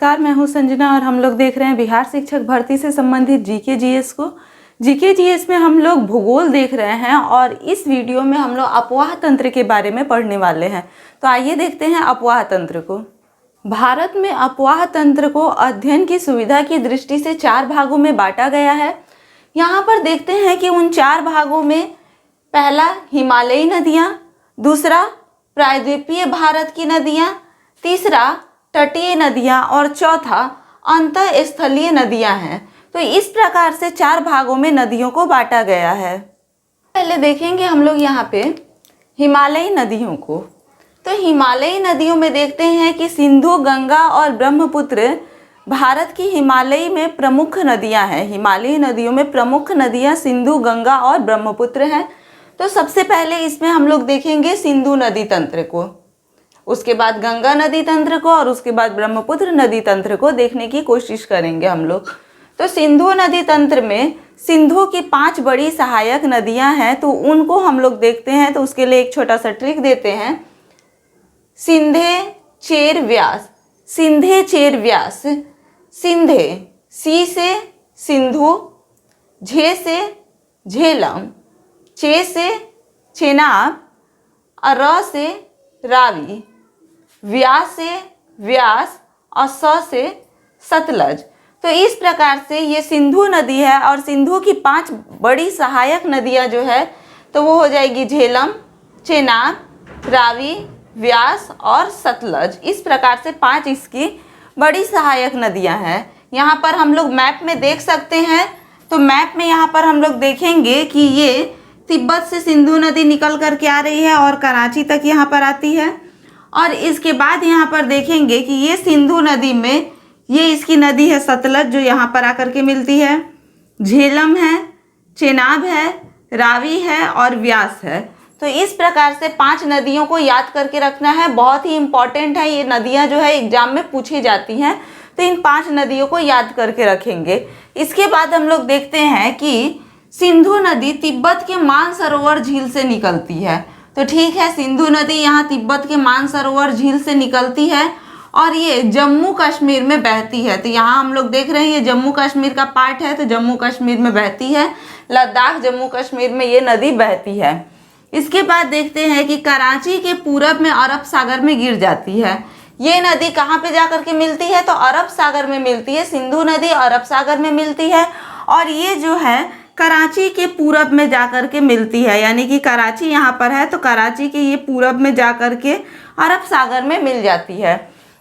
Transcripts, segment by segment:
नमस्कार, मैं हूं संजना और हम लोग देख रहे हैं बिहार शिक्षक भर्ती से संबंधित जीके जीएस को। जीके जीएस में हम लोग भूगोल देख रहे हैं और इस वीडियो में हम लोग अपवाह तंत्र के बारे में पढ़ने वाले हैं। तो आइए देखते हैं अपवाह तंत्र को। भारत में अपवाह तंत्र को अध्ययन की सुविधा की दृष्टि से 4 भागों में बांटा गया है। यहाँ पर देखते हैं कि उन 4 भागों में पहला हिमालयी नदियाँ, दूसरा प्रायद्वीपीय भारत की नदियाँ, तीसरा तटीय नदियाँ और चौथा अंतःस्थलीय नदियाँ हैं। तो इस प्रकार से 4 भागों में नदियों को बांटा गया है। पहले देखेंगे हम लोग यहाँ पे हिमालयी नदियों को। तो हिमालयी नदियों में देखते हैं कि सिंधु, गंगा और ब्रह्मपुत्र भारत की हिमालयी में प्रमुख नदियाँ हैं। हिमालयी नदियों में प्रमुख नदियाँ सिंधु, गंगा और ब्रह्मपुत्र हैं। तो सबसे पहले इसमें हम लोग देखेंगे सिंधु नदी तंत्र को, उसके बाद गंगा नदी तंत्र को और उसके बाद ब्रह्मपुत्र नदी तंत्र को देखने की कोशिश करेंगे हम लोग। तो सिंधु नदी तंत्र में सिंधु की 5 बड़ी सहायक नदियां हैं, तो उनको हम लोग देखते हैं। तो उसके लिए एक छोटा सा ट्रिक देते हैं। सिंधे चेर व्यास, सिंधे चेर व्यास। सिंधे सी से सिंधु, झे से झेलम, चे से चेनाब, र से रावी, व्यास से व्यास और स से सतलज। तो इस प्रकार से ये सिंधु नदी है और सिंधु की 5 बड़ी सहायक नदियां जो है तो वो हो जाएगी झेलम, चेनाब, रावी, व्यास और सतलज। इस प्रकार से 5 इसकी बड़ी सहायक नदियां हैं। यहाँ पर हम लोग मैप में देख सकते हैं। तो मैप में यहाँ पर हम लोग देखेंगे कि ये तिब्बत से सिंधु नदी निकल कर के आ रही है और कराची तक यहाँ पर आती है। और इसके बाद यहाँ पर देखेंगे कि ये सिंधु नदी में ये इसकी नदी है सतलज, जो यहाँ पर आकर के मिलती है। झेलम है, चेनाब है, रावी है और व्यास है। तो इस प्रकार से 5 नदियों को याद करके रखना है, बहुत ही इम्पॉर्टेंट है। ये नदियाँ जो है एग्जाम में पूछी जाती हैं, तो इन 5 नदियों को याद करके रखेंगे। इसके बाद हम लोग देखते हैं कि सिंधु नदी तिब्बत के मानसरोवर झील से निकलती है। तो ठीक है, सिंधु नदी यहाँ तिब्बत के मानसरोवर झील से निकलती है और ये जम्मू कश्मीर में बहती है। तो यहाँ हम लोग देख रहे हैं ये जम्मू कश्मीर का पार्ट है, तो जम्मू कश्मीर में बहती है। लद्दाख, जम्मू कश्मीर में ये नदी बहती है। इसके बाद देखते हैं कि कराची के पूरब में अरब सागर में गिर जाती है। ये नदी कहाँ पे जा करके मिलती है? तो अरब सागर में मिलती है। सिंधु नदी अरब सागर में मिलती है और ये जो है कराची के पूरब में जाकर के मिलती है। यानी कि कराची यहाँ पर है तो कराची के ये पूरब में जाकर के अरब सागर में मिल जाती है।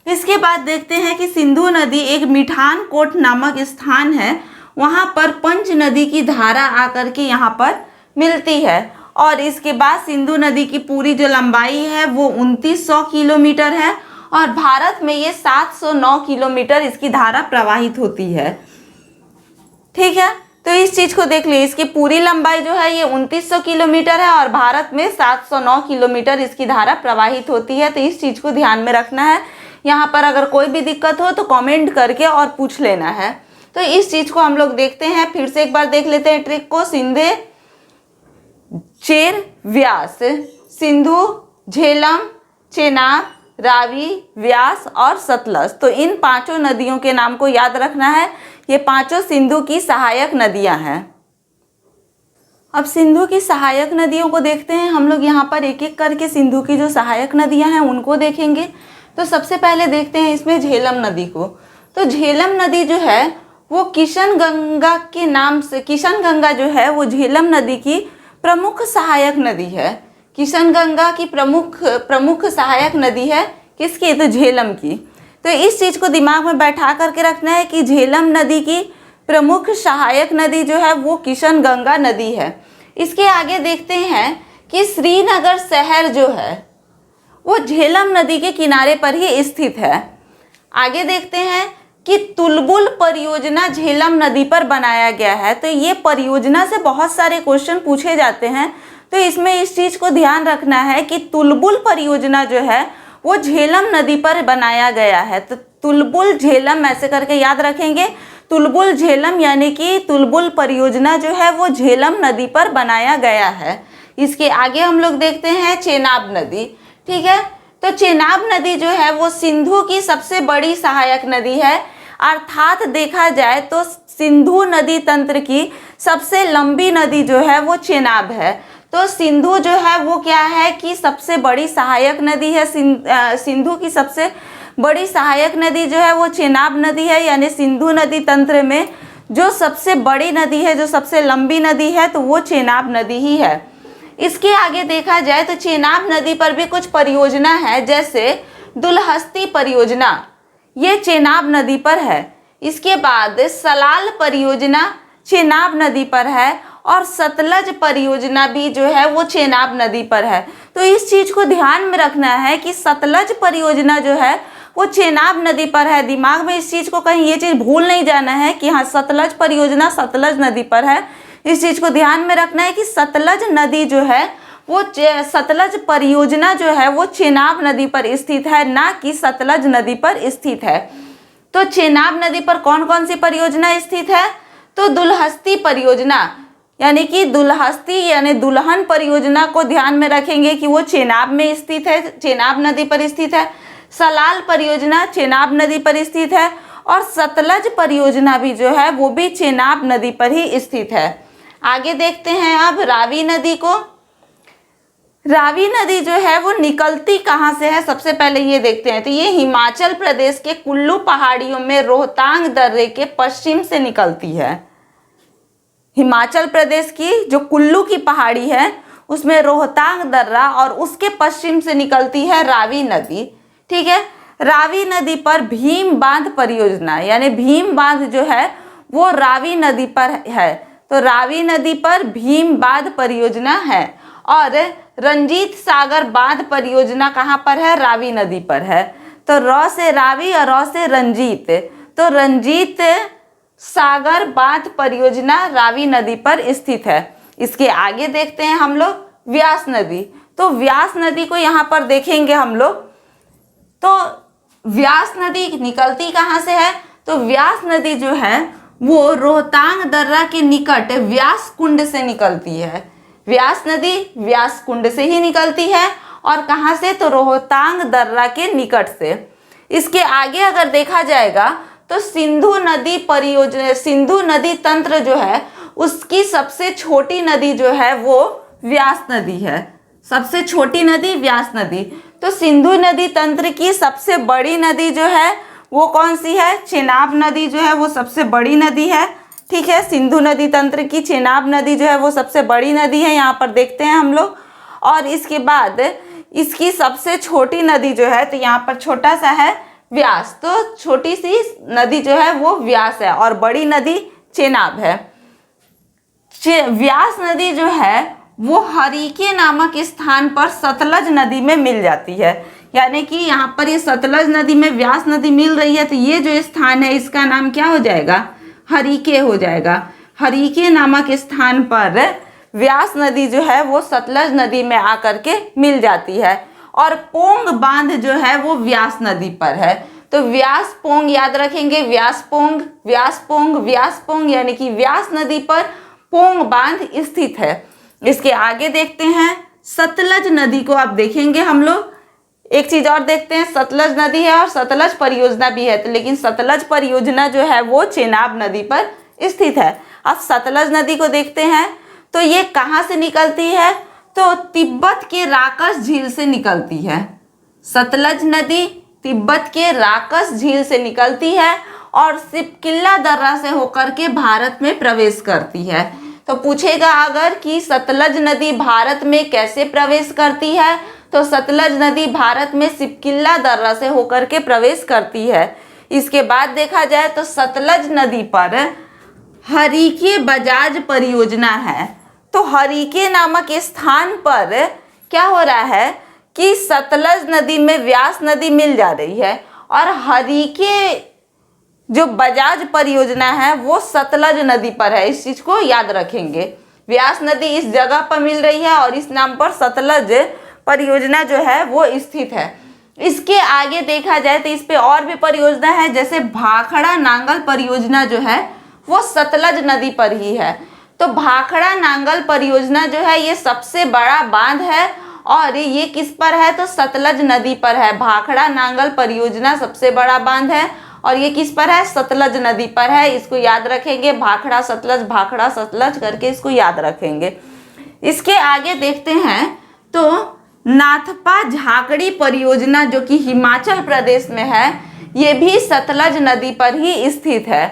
इसके बाद देखते हैं कि सिंधु नदी एक मिठान कोट नामक स्थान है, वहाँ पर पंच नदी की धारा आकर के यहाँ पर मिलती है। और इसके बाद सिंधु नदी की पूरी जो लंबाई है वो 2900 किलोमीटर है और भारत में ये 709 किलोमीटर इसकी धारा प्रवाहित होती है। ठीक है, तो इस चीज़ को देख लीजिए। इसकी पूरी लंबाई जो है ये 2900 किलोमीटर है और भारत में 709 किलोमीटर इसकी धारा प्रवाहित होती है। तो इस चीज़ को ध्यान में रखना है। यहाँ पर अगर कोई भी दिक्कत हो तो कमेंट करके और पूछ लेना है। तो इस चीज़ को हम लोग देखते हैं, फिर से एक बार देख लेते हैं ट्रिक को। सिंधे चेर व्यास, सिंधु, झेलम, चेनाब, रावी, व्यास और सतलज। तो इन 5 नदियों के नाम को याद रखना है। ये 5 सिंधु की सहायक नदियां हैं। अब सिंधु की सहायक नदियों को देखते हैं हम लोग। यहाँ पर एक एक करके सिंधु की जो सहायक नदियां हैं उनको देखेंगे। तो सबसे पहले देखते हैं इसमें झेलम नदी को। तो झेलम नदी जो है वो किशन गंगा के नाम से, किशन गंगा जो है वो झेलम नदी की प्रमुख सहायक नदी है। किशन गंगा की प्रमुख सहायक नदी है किसकी? तो झेलम की। तो इस चीज़ को दिमाग में बैठा करके रखना है कि झेलम नदी की प्रमुख सहायक नदी जो है वो किशन गंगा नदी है। इसके आगे देखते हैं कि श्रीनगर शहर जो है वो झेलम नदी के किनारे पर ही स्थित है। आगे देखते हैं कि तुलबुल परियोजना झेलम नदी पर बनाया गया है। तो ये परियोजना से बहुत सारे क्वेश्चन पूछे जाते हैं, तो इसमें इस चीज़ को ध्यान रखना है कि तुलबुल परियोजना जो है वो झेलम नदी पर बनाया गया है। तो तुलबुल झेलम ऐसे करके याद रखेंगे। तुलबुल झेलम यानी कि तुलबुल परियोजना जो है वो झेलम नदी पर बनाया गया है। इसके आगे हम लोग देखते हैं चेनाब नदी। ठीक है, तो चेनाब नदी जो है वो सिंधु की सबसे बड़ी सहायक नदी है, अर्थात देखा जाए तो सिंधु नदी तंत्र की सबसे लंबी नदी जो है वो चेनाब है। तो सिंधु जो है वो क्या है कि सबसे बड़ी सहायक नदी है। सिंधु की सबसे बड़ी सहायक नदी जो है वो चेनाब नदी है, यानी सिंधु नदी तंत्र में जो सबसे बड़ी नदी है, जो सबसे लंबी नदी है, तो वो चेनाब नदी ही है। इसके आगे देखा जाए तो चेनाब नदी पर भी कुछ परियोजना है, जैसे दुलहस्ती परियोजना, ये चेनाब नदी पर है। इसके बाद सलाल परियोजना चेनाब नदी पर है, और सतलज परियोजना भी जो है वो चेनाब नदी पर है। तो इस चीज़ को ध्यान में रखना है कि सतलज परियोजना जो है वो चेनाब नदी पर है। दिमाग में इस चीज़ को कहीं ये चीज़ भूल नहीं जाना है कि हाँ सतलज परियोजना सतलज नदी पर है। इस चीज़ को ध्यान में रखना है कि सतलज नदी जो है वो सतलज परियोजना जो है वो चेनाब नदी पर स्थित है, ना कि सतलज नदी पर स्थित है। तो चेनाब नदी पर कौन कौन सी परियोजना स्थित है? तो दुलहस्ती परियोजना, यानी कि दुलहस्ती यानी दुल्हन परियोजना को ध्यान में रखेंगे कि वो चेनाब में स्थित है, चेनाब नदी पर स्थित है। सलाल परियोजना चेनाब नदी पर स्थित है, और सतलज परियोजना भी जो है वो भी चेनाब नदी पर ही स्थित है। आगे देखते हैं अब रावी नदी को। रावी नदी जो है वो निकलती कहाँ से है, सबसे पहले ये देखते हैं। तो ये हिमाचल प्रदेश के कुल्लू पहाड़ियों में रोहतांग दर्रे के पश्चिम से निकलती है। हिमाचल प्रदेश की जो कुल्लू की पहाड़ी है उसमें रोहतांग दर्रा, और उसके पश्चिम से निकलती है रावी नदी। ठीक है, रावी नदी पर भीम बांध परियोजना, यानी भीम बांध जो है वो रावी नदी पर है। तो रावी नदी पर भीम बांध परियोजना है, और रंजीत सागर बांध परियोजना कहाँ पर है? रावी नदी पर है। तो र से रावी और र से रंजीत, तो रंजीत सागर बांध परियोजना रावी नदी पर स्थित है। इसके आगे देखते हैं हम लोग व्यास नदी। तो व्यास नदी को यहाँ पर देखेंगे हम लोग। तो व्यास नदी निकलती कहाँ से है? तो व्यास नदी जो है वो रोहतांग दर्रा के निकट व्यास कुंड से निकलती है। व्यास नदी व्यास कुंड से ही निकलती है, और कहाँ से? तो रोहतांग दर्रा के निकट से। इसके आगे अगर देखा जाएगा तो सिंधु नदी परियोजना, सिंधु नदी तंत्र जो है उसकी सबसे छोटी नदी जो है वो व्यास नदी है। सबसे छोटी नदी व्यास नदी। तो सिंधु नदी तंत्र की सबसे बड़ी नदी जो है वो कौन सी है? चेनाब नदी जो है वो सबसे बड़ी नदी है। ठीक है, सिंधु नदी तंत्र की चेनाब नदी जो है वो सबसे बड़ी नदी है, यहाँ पर देखते हैं हम लोग। और इसके बाद इसकी सबसे छोटी नदी जो है, तो यहाँ पर छोटा सा है व्यास, तो छोटी सी नदी जो है वो व्यास है, और बड़ी नदी चेनाब है। व्यास नदी जो है वो हरिके नामक स्थान पर सतलज नदी में मिल जाती है, यानी कि यहाँ पर ये सतलज नदी में व्यास नदी मिल रही है, तो ये जो स्थान है इसका नाम क्या हो जाएगा? हरिके हो जाएगा। हरिके नामक स्थान पर व्यास नदी जो है वो सतलज नदी में आकर के मिल जाती है। और पोंग बांध जो है वो व्यास नदी पर है। तो व्यास पोंग याद रखेंगे, व्यास पोंग व्यास पोंग व्यास पोंग, यानी कि व्यास नदी पर पोंग बांध स्थित है। इसके आगे देखते हैं सतलज नदी को। अब देखेंगे हम लोग एक चीज और देखते हैं, सतलज नदी है और सतलज परियोजना भी है, तो लेकिन सतलज परियोजना जो है वो चेनाब नदी पर स्थित है। अब सतलज नदी को देखते हैं, तो ये कहाँ से निकलती है? तो तिब्बत के राकस झील से निकलती है। सतलज नदी तिब्बत के राकस झील से निकलती है और सिपकिल्ला दर्रा से होकर के भारत में प्रवेश करती है। तो पूछेगा अगर कि सतलज नदी भारत में कैसे प्रवेश करती है, तो सतलज नदी भारत में सिपकिल्ला दर्रा से होकर के प्रवेश करती है। इसके बाद देखा जाए तो सतलज नदी पर हरिके बजाज परियोजना है। तो हरिके नामक स्थान पर क्या हो रहा है कि सतलज नदी में व्यास नदी मिल जा रही है, और हरिके जो बजाज परियोजना है वो सतलज नदी पर है। इस चीज को याद रखेंगे, व्यास नदी इस जगह पर मिल रही है और इस नाम पर सतलज परियोजना जो है वो स्थित है। इसके आगे देखा जाए तो इस पे और भी परियोजना है, जैसे भाखड़ा नांगल परियोजना जो है वो सतलज नदी पर ही है। तो भाखड़ा नांगल परियोजना जो है ये सबसे बड़ा बांध है, और ये किस पर है, तो सतलज नदी पर है। भाखड़ा नांगल परियोजना सबसे बड़ा बांध है और ये किस पर है, सतलज नदी पर है। इसको याद रखेंगे, भाखड़ा सतलज करके इसको याद रखेंगे। इसके आगे देखते हैं तो नाथपा झाकड़ी परियोजना जो कि हिमाचल प्रदेश में है, ये भी सतलज नदी पर ही स्थित है।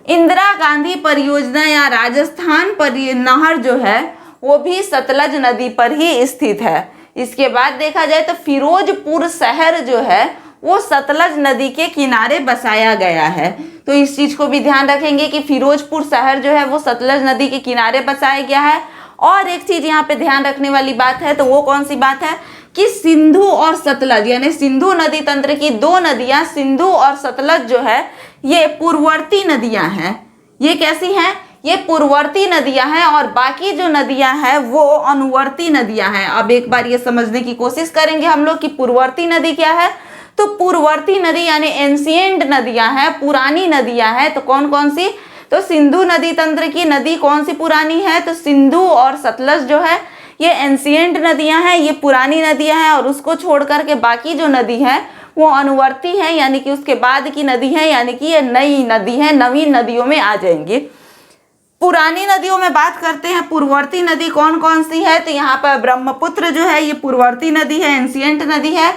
इंदिरा गांधी परियोजना या राजस्थान नहर जो है वो भी सतलज नदी पर ही स्थित है। इसके बाद देखा जाए तो फिरोजपुर शहर जो है वो सतलज नदी के किनारे बसाया गया है। तो इस चीज को भी ध्यान रखेंगे कि फिरोजपुर शहर जो है वो सतलज नदी के किनारे बसाया गया है। और एक चीज यहाँ पे ध्यान रखने वाली बात है, तो वो कौन सी बात है कि सिंधु और सतलज यानी सिंधु नदी तंत्र की दो नदियां सिंधु और सतलज जो है ये पूर्ववर्ती नदियां हैं। ये कैसी हैं, ये पूर्ववर्ती नदियां हैं और बाकी जो नदियां हैं वो अनुवर्ती नदियां हैं। अब एक बार ये समझने की कोशिश करेंगे हम लोग कि पूर्ववर्ती नदी क्या है। तो पूर्ववर्ती नदी यानी एंशिएंट नदियां हैं, पुरानी नदियां हैं। तो कौन कौन सी, तो सिंधु नदी तंत्र की नदी कौन सी पुरानी है, तो सिंधु और सतलज जो है ये एंशिएंट नदियां हैं, ये पुरानी नदियां हैं। और उसको छोड़ करके बाकी जो नदी है वो अनुवर्ती है यानी कि उसके बाद की नदी है, यानी कि ये नई नदी है, नवीन नदियों में आ जाएंगी। पुरानी नदियों में बात करते हैं, पूर्ववर्ती नदी कौन कौन सी है, तो यहाँ पर ब्रह्मपुत्र जो है ये पूर्ववर्ती नदी है, एंशिएंट नदी है।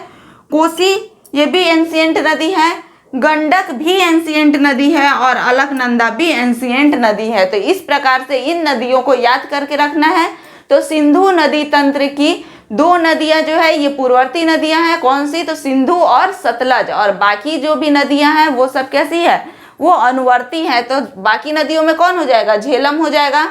कोसी ये भी एंशिएंट नदी है, गंडक भी एंशिएंट नदी है और अलकनंदा भी एंशिएंट नदी है। तो इस प्रकार से इन नदियों को याद करके रखना है। तो सिंधु नदी तंत्र की दो नदियां जो है ये पूर्ववर्ती नदियां हैं, कौन सी, तो सिंधु और सतलज। और बाकी जो भी नदियां हैं वो सब कैसी है, वो अनुवर्ती है। तो बाकी नदियों में कौन हो जाएगा, झेलम हो जाएगा,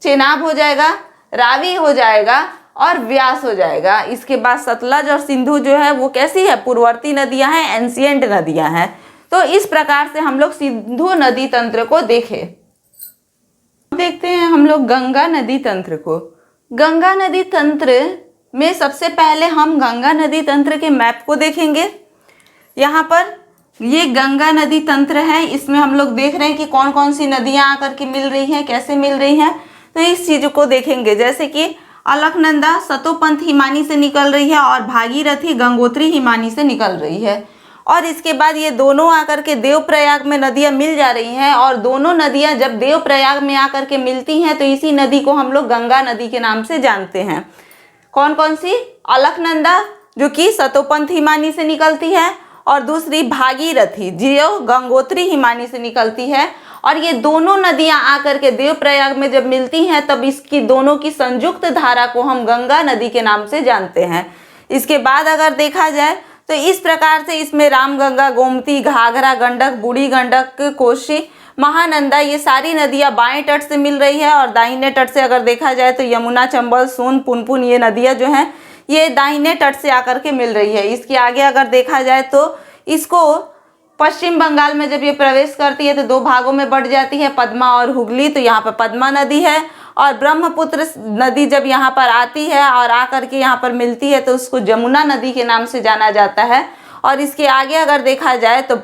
चेनाब हो जाएगा, रावी हो जाएगा और व्यास हो जाएगा। इसके बाद सतलज और सिंधु जो है वो कैसी है, पूर्ववर्ती नदियां हैं, एंशिएंट नदियां हैं। तो इस प्रकार से हम लोग सिंधु नदी तंत्र को देखे। देखते हैं हम लोग गंगा नदी तंत्र को। गंगा नदी तंत्र में सबसे पहले हम गंगा नदी तंत्र के मैप को देखेंगे। यहाँ पर ये गंगा नदी तंत्र है, इसमें हम लोग देख रहे हैं कि कौन कौन सी नदियाँ आकर के मिल रही हैं, कैसे मिल रही हैं। तो इस चीज़ को देखेंगे, जैसे कि अलकनंदा सतोपंथ हिमानी से निकल रही है और भागीरथी गंगोत्री हिमानी से निकल रही है। और इसके बाद ये दोनों आकर के देवप्रयाग में नदियाँ मिल जा रही हैं और दोनों नदियाँ जब देवप्रयाग में आकर के मिलती हैं तो इसी नदी को हम लोग गंगा नदी के नाम से जानते हैं। कौन कौन सी, अलकनंदा जो कि सतोपंथ हिमानी से निकलती है और दूसरी भागीरथी जो गंगोत्री हिमानी से निकलती है। और ये दोनों नदियां आकर के देवप्रयाग में जब मिलती हैं तब इसकी दोनों की संयुक्त धारा को हम गंगा नदी के नाम से जानते हैं। इसके बाद अगर देखा जाए तो इस प्रकार से इसमें रामगंगा, गोमती, घाघरा, गंडक, बूढ़ी गंडक, कोसी, महानंदा ये सारी नदियां बाएं तट से मिल रही है और दाहिने तट से अगर देखा जाए तो यमुना, चंबल, सोन, पुनपुन ये नदियां जो हैं ये दाहिने तट से आकर के मिल रही है। इसके आगे अगर देखा जाए तो इसको पश्चिम बंगाल में जब ये प्रवेश करती है तो दो भागों में बढ़ जाती है, पद्मा और हुगली। तो यहाँ पर पद्मा नदी है और ब्रह्मपुत्र नदी जब यहाँ पर आती है और आकर के यहाँ पर मिलती है तो उसको जमुना नदी के नाम से जाना जाता है। और इसके आगे अगर देखा जाए तो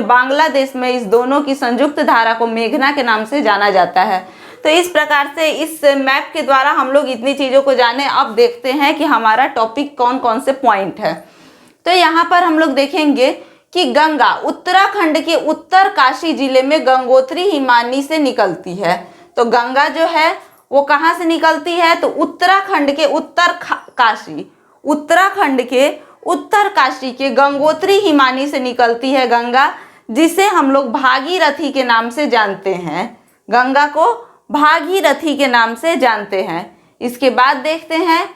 बांग्लादेश में इस दोनों की संयुक्त धारा को मेघना के नाम से जाना जाता है। तो इस प्रकार से इस मैप के द्वारा हम लोग इतनी चीज़ों को जाने। अब देखते हैं कि हमारा टॉपिक कौन कौन से पॉइंट है। तो यहाँ पर हम लोग देखेंगे कि गंगा उत्तराखंड के उत्तर काशी जिले में गंगोत्री हिमानी से निकलती है। तो गंगा जो है वो कहाँ से निकलती है, तो उत्तराखंड के उत्तराखंड के उत्तर काशी के गंगोत्री हिमानी से निकलती है गंगा, जिसे हम लोग भागीरथी के नाम से जानते हैं। गंगा को भागीरथी के नाम से जानते हैं। इसके बाद देखते हैं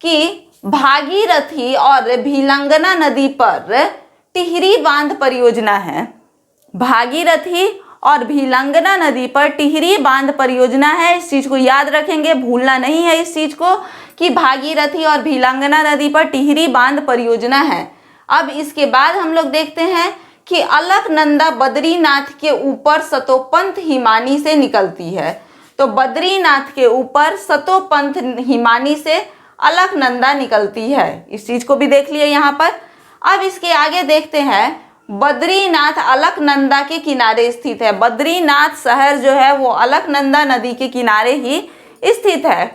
कि भागीरथी और भिलंगना नदी पर टिहरी बांध परियोजना है। भागीरथी और भिलंगना नदी पर टिहरी बांध परियोजना है। इस चीज़ को याद रखेंगे, भूलना नहीं है इस चीज़ को कि भागीरथी और भिलंगना नदी पर टिहरी बांध परियोजना है। अब इसके बाद हम लोग देखते हैं कि अलकनंदा बद्रीनाथ के ऊपर सतोपंथ हिमानी से निकलती है। तो बद्रीनाथ के ऊपर सतोपंथ हिमानी से अलकनंदा निकलती है। इस चीज़ को भी देख लिए यहाँ पर। अब इसके आगे देखते हैं, बद्रीनाथ अलकनंदा के किनारे स्थित है। बद्रीनाथ शहर जो है वो अलकनंदा नदी के किनारे ही स्थित है।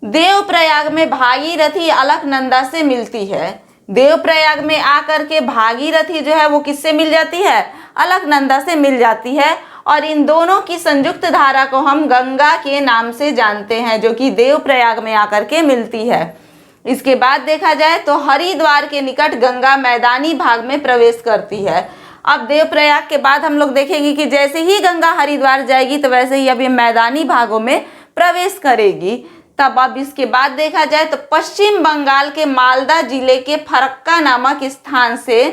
देवप्रयाग में भागीरथी अलकनंदा से मिलती है। देवप्रयाग में आकर के भागीरथी जो है वो किससे मिल जाती है? अलकनंदा से मिल जाती है। और इन दोनों की संयुक्त धारा को हम गंगा के नाम से जानते हैं, जो कि देवप्रयाग में आकर के मिलती है। इसके बाद देखा जाए तो हरिद्वार के निकट गंगा मैदानी भाग में प्रवेश करती है। अब देवप्रयाग के बाद हम लोग देखेंगे कि जैसे ही गंगा हरिद्वार जाएगी तो वैसे ही अब ये मैदानी भागों में प्रवेश करेगी। तब अब इसके बाद देखा जाए तो पश्चिम बंगाल के मालदा जिले के फरक्का नामक स्थान से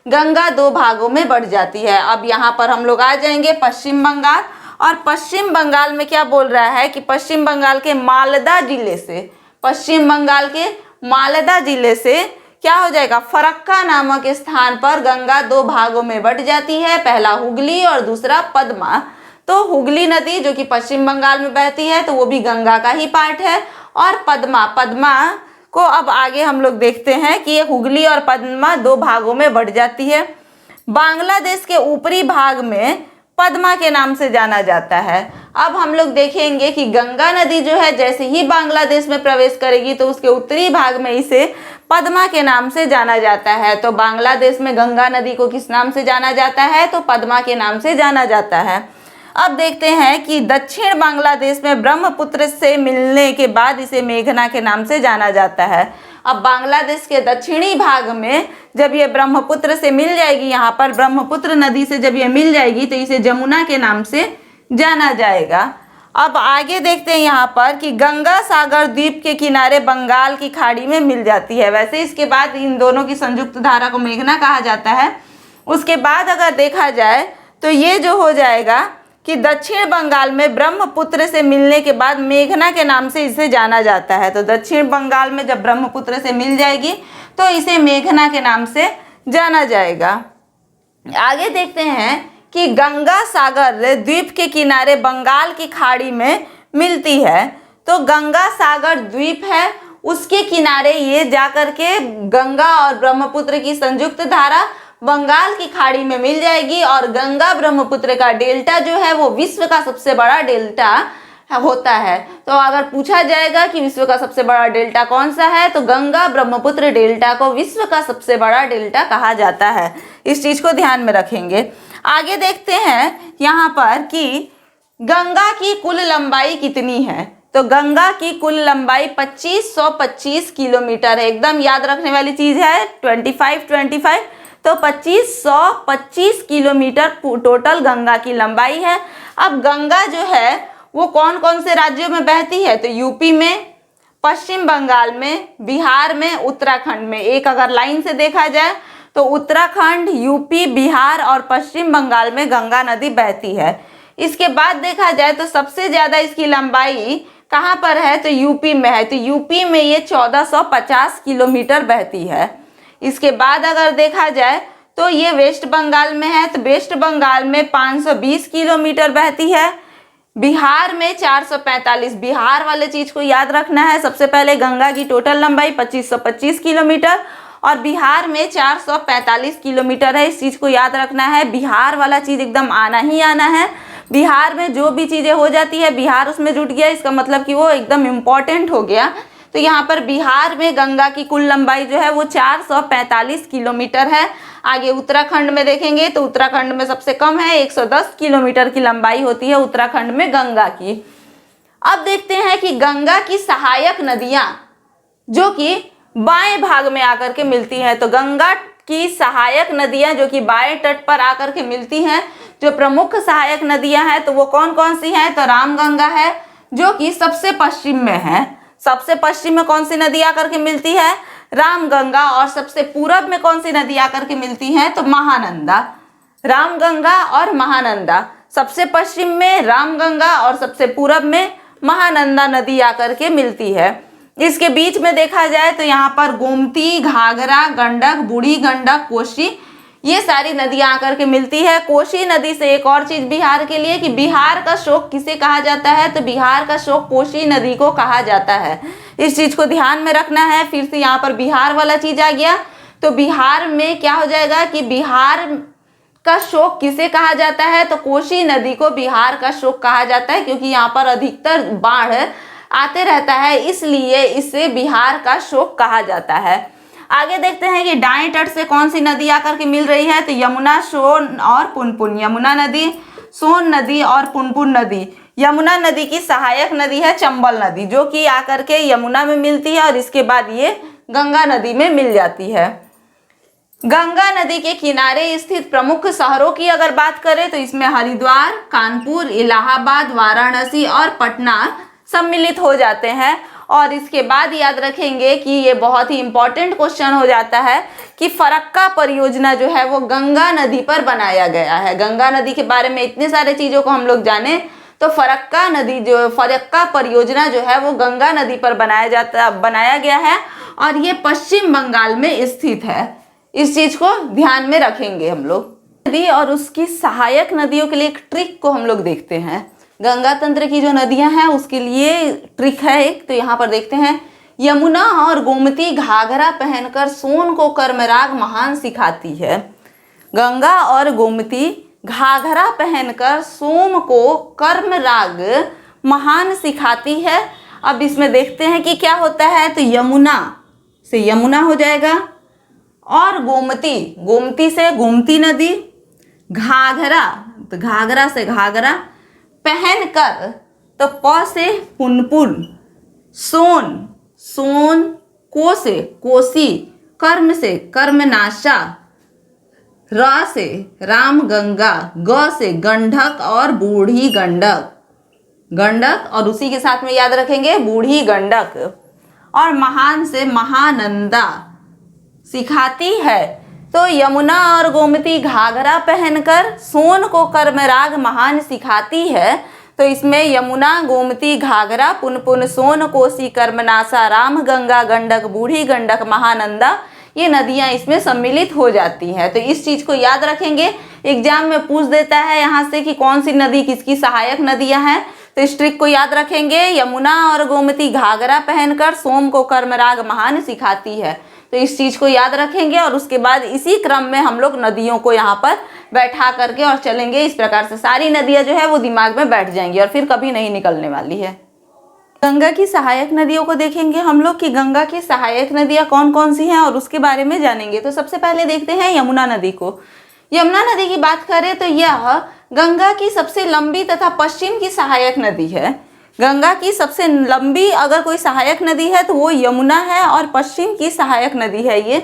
गंगा दो भागों में बढ़ जाती है। अब यहाँ पर हम लोग आ जाएंगे पश्चिम बंगाल, और पश्चिम बंगाल में क्या बोल रहा है कि पश्चिम बंगाल के मालदा जिले से, पश्चिम बंगाल के मालदा जिले से क्या हो जाएगा? फरक्का नामक स्थान पर गंगा दो भागों में बढ़ जाती है, पहला हुगली और दूसरा पद्मा। तो हुगली नदी जो कि पश्चिम बंगाल में बहती है तो वो भी गंगा का ही पार्ट है, और पद्मा को अब आगे हम लोग देखते हैं कि ये हुगली और पद्मा दो भागों में बढ़ जाती है। बांग्लादेश के ऊपरी भाग में पद्मा के नाम से जाना जाता है। अब हम लोग देखेंगे कि गंगा नदी जो है जैसे ही बांग्लादेश में प्रवेश करेगी तो उसके उत्तरी भाग में इसे पद्मा के नाम से जाना जाता है। तो बांग्लादेश में गंगा नदी को किस नाम से जाना जाता है? तो पद्मा के नाम से जाना जाता है। अब देखते हैं कि दक्षिण बांग्लादेश में ब्रह्मपुत्र से मिलने के बाद इसे मेघना के नाम से जाना जाता है। अब बांग्लादेश के दक्षिणी भाग में जब ये ब्रह्मपुत्र से मिल जाएगी, यहाँ पर ब्रह्मपुत्र नदी से जब ये मिल जाएगी तो इसे जमुना के नाम से जाना जाएगा। अब आगे देखते हैं यहाँ पर कि गंगा सागर द्वीप के किनारे बंगाल की खाड़ी में मिल जाती है। वैसे इसके बाद इन दोनों की संयुक्त धारा को मेघना कहा जाता है। उसके बाद अगर देखा जाए तो ये जो हो जाएगा कि दक्षिण बंगाल में ब्रह्मपुत्र से मिलने के बाद मेघना के नाम से इसे जाना जाता है। तो दक्षिण बंगाल में जब ब्रह्मपुत्र से मिल जाएगी तो इसे मेघना के नाम से जाना जाएगा। आगे देखते हैं कि गंगा सागर द्वीप के किनारे बंगाल की खाड़ी में मिलती है। तो गंगा सागर द्वीप है, उसके किनारे ये जाकर के गंगा और ब्रह्मपुत्र की संयुक्त धारा बंगाल की खाड़ी में मिल जाएगी। और गंगा ब्रह्मपुत्र का डेल्टा जो है वो विश्व का सबसे बड़ा डेल्टा होता है। तो अगर पूछा जाएगा कि विश्व का सबसे बड़ा डेल्टा कौन सा है तो गंगा ब्रह्मपुत्र डेल्टा को विश्व का सबसे बड़ा डेल्टा कहा जाता है। इस चीज को ध्यान में रखेंगे। आगे देखते हैं यहाँ पर कि गंगा की कुल लंबाई कितनी है। तो गंगा की कुल लंबाई 2525 किलोमीटर है। एकदम याद रखने वाली चीज है, 25 तो 2525 किलोमीटर टोटल गंगा की लंबाई है। अब गंगा जो है वो कौन कौन से राज्यों में बहती है? तो यूपी में, पश्चिम बंगाल में, बिहार में, उत्तराखंड में। एक अगर लाइन से देखा जाए तो उत्तराखंड, यूपी, बिहार और पश्चिम बंगाल में गंगा नदी बहती है। इसके बाद देखा जाए तो सबसे ज्यादा इसकी लंबाई कहाँ पर है? तो यूपी में है। तो यूपी में ये 1450 किलोमीटर बहती है। इसके बाद अगर देखा जाए तो ये वेस्ट बंगाल में है। तो वेस्ट बंगाल में 520 किलोमीटर बहती है। बिहार में 445। बिहार वाले चीज को याद रखना है। सबसे पहले गंगा की टोटल लंबाई 2525 किलोमीटर और बिहार में 445 किलोमीटर है। इस चीज को याद रखना है। बिहार वाला चीज एकदम आना ही आना है। बिहार में जो भी चीजें हो जाती है बिहार उसमें जुट गया, इसका मतलब कि वो एकदम इम्पोर्टेंट हो गया। तो यहाँ पर बिहार में गंगा की कुल लंबाई जो है वो 445 किलोमीटर है। आगे उत्तराखंड में देखेंगे तो उत्तराखंड में सबसे कम है, 110 किलोमीटर की लंबाई होती है उत्तराखंड में गंगा की। अब देखते हैं कि गंगा की सहायक नदियां जो कि बाएं भाग में आकर के मिलती हैं। तो गंगा की सहायक नदियां जो कि बाएं तट पर आकर के मिलती हैं, जो प्रमुख सहायक नदियां हैं तो वो कौन कौन सी हैं? तो रामगंगा है जो कि सबसे पश्चिम में है। सबसे पश्चिम में कौन सी नदी आकर के मिलती है? रामगंगा। और सबसे पूरब में कौन सी नदी आकर के मिलती है? तो महानंदा। रामगंगा और महानंदा, सबसे पश्चिम में रामगंगा और सबसे पूरब में महानंदा नदी आकर के मिलती है। इसके बीच में देखा जाए तो यहाँ पर गोमती, घाघरा, गंडक, बूढ़ी गंडक, कोसी, ये सारी नदियां आकर के मिलती है। कोसी नदी से एक और चीज बिहार के लिए कि बिहार का शोक किसे कहा जाता है? तो बिहार का शोक कोसी नदी को कहा जाता है। इस चीज को ध्यान में रखना है। फिर से यहाँ पर बिहार वाला चीज आ गया। तो बिहार में क्या हो जाएगा कि बिहार का शोक किसे कहा जाता है? तो कोसी नदी को बिहार का शोक कहा जाता है, क्योंकि यहाँ पर अधिकतर बाढ़ आते रहता है, इसलिए इसे बिहार का शोक कहा जाता है। आगे देखते हैं कि दाएं तट से कौन सी नदी आकर के मिल रही है, तो यमुना, सोन और पुनपुन। यमुना नदी, सोन नदी और पुनपुन नदी। यमुना नदी की सहायक नदी है चंबल नदी, जो कि आकर के यमुना में मिलती है और इसके बाद ये गंगा नदी में मिल जाती है। गंगा नदी के किनारे स्थित प्रमुख शहरों की अगर बात करें तो इसमें हरिद्वार, कानपुर, इलाहाबाद, वाराणसी और पटना सम्मिलित हो जाते हैं। और इसके बाद याद रखेंगे कि ये बहुत ही इंपॉर्टेंट क्वेश्चन हो जाता है कि फरक्का परियोजना जो है वो गंगा नदी पर बनाया गया है। गंगा नदी के बारे में इतने सारे चीज़ों को हम लोग जाने तो फरक्का परियोजना जो है वो गंगा नदी पर बनाया गया है और ये पश्चिम बंगाल में स्थित है। इस चीज को ध्यान में रखेंगे हम लोग। नदी और उसकी सहायक नदियों के लिए एक ट्रिक को हम लोग देखते हैं। गंगा तंत्र की जो नदियां हैं उसके लिए ट्रिक है एक, तो यहाँ पर देखते हैं। यमुना और गोमती घाघरा पहनकर सोन को कर्मराग महान सिखाती है। गंगा और गोमती घाघरा पहनकर सोम को कर्मराग महान सिखाती है। अब इसमें देखते हैं कि क्या होता है, तो यमुना से यमुना हो जाएगा और गोमती, गोमती से गोमती नदी, घाघरा तो घाघरा से घाघरा, पहनकर तो प से पुनपुन, सोन, सोन, को से कोसी, कर्म से कर्मनाशा, रा से राम गंगा, ग से गंडक और बूढ़ी गंडक, गंडक और उसी के साथ में याद रखेंगे बूढ़ी गंडक, और महान से महानंदा सिखाती है। तो यमुना और गोमती घाघरा पहनकर सोन को कर्मराग महान सिखाती है। तो इसमें यमुना, गोमती, घाघरा, पुनपुन, सोन, कोसी, कर्मनाशा, राम गंगा, गंडक, बूढ़ी गंडक, महानंदा, ये नदियां इसमें सम्मिलित हो जाती हैं। तो इस चीज को याद रखेंगे। एग्जाम में पूछ देता है यहाँ से कि कौन सी नदी किसकी सहायक नदियां हैं, तो इस ट्रिक को याद रखेंगे। यमुना और गोमती घाघरा पहनकर सोम को कर्मराग महान सिखाती है, तो इस चीज को याद रखेंगे और उसके बाद इसी क्रम में हम लोग नदियों को यहाँ पर बैठा करके और चलेंगे। इस प्रकार से सारी नदियां जो है वो दिमाग में बैठ जाएंगी और फिर कभी नहीं निकलने वाली है। गंगा की सहायक नदियों को देखेंगे हम लोग कि गंगा की सहायक नदियां कौन कौन सी हैं और उसके बारे में जानेंगे। तो सबसे पहले देखते हैं यमुना नदी को। यमुना नदी की बात करें तो यह गंगा की सबसे लंबी तथा पश्चिम की सहायक नदी है। गंगा की सबसे लंबी अगर कोई सहायक नदी है तो वो यमुना है और पश्चिम की सहायक नदी है ये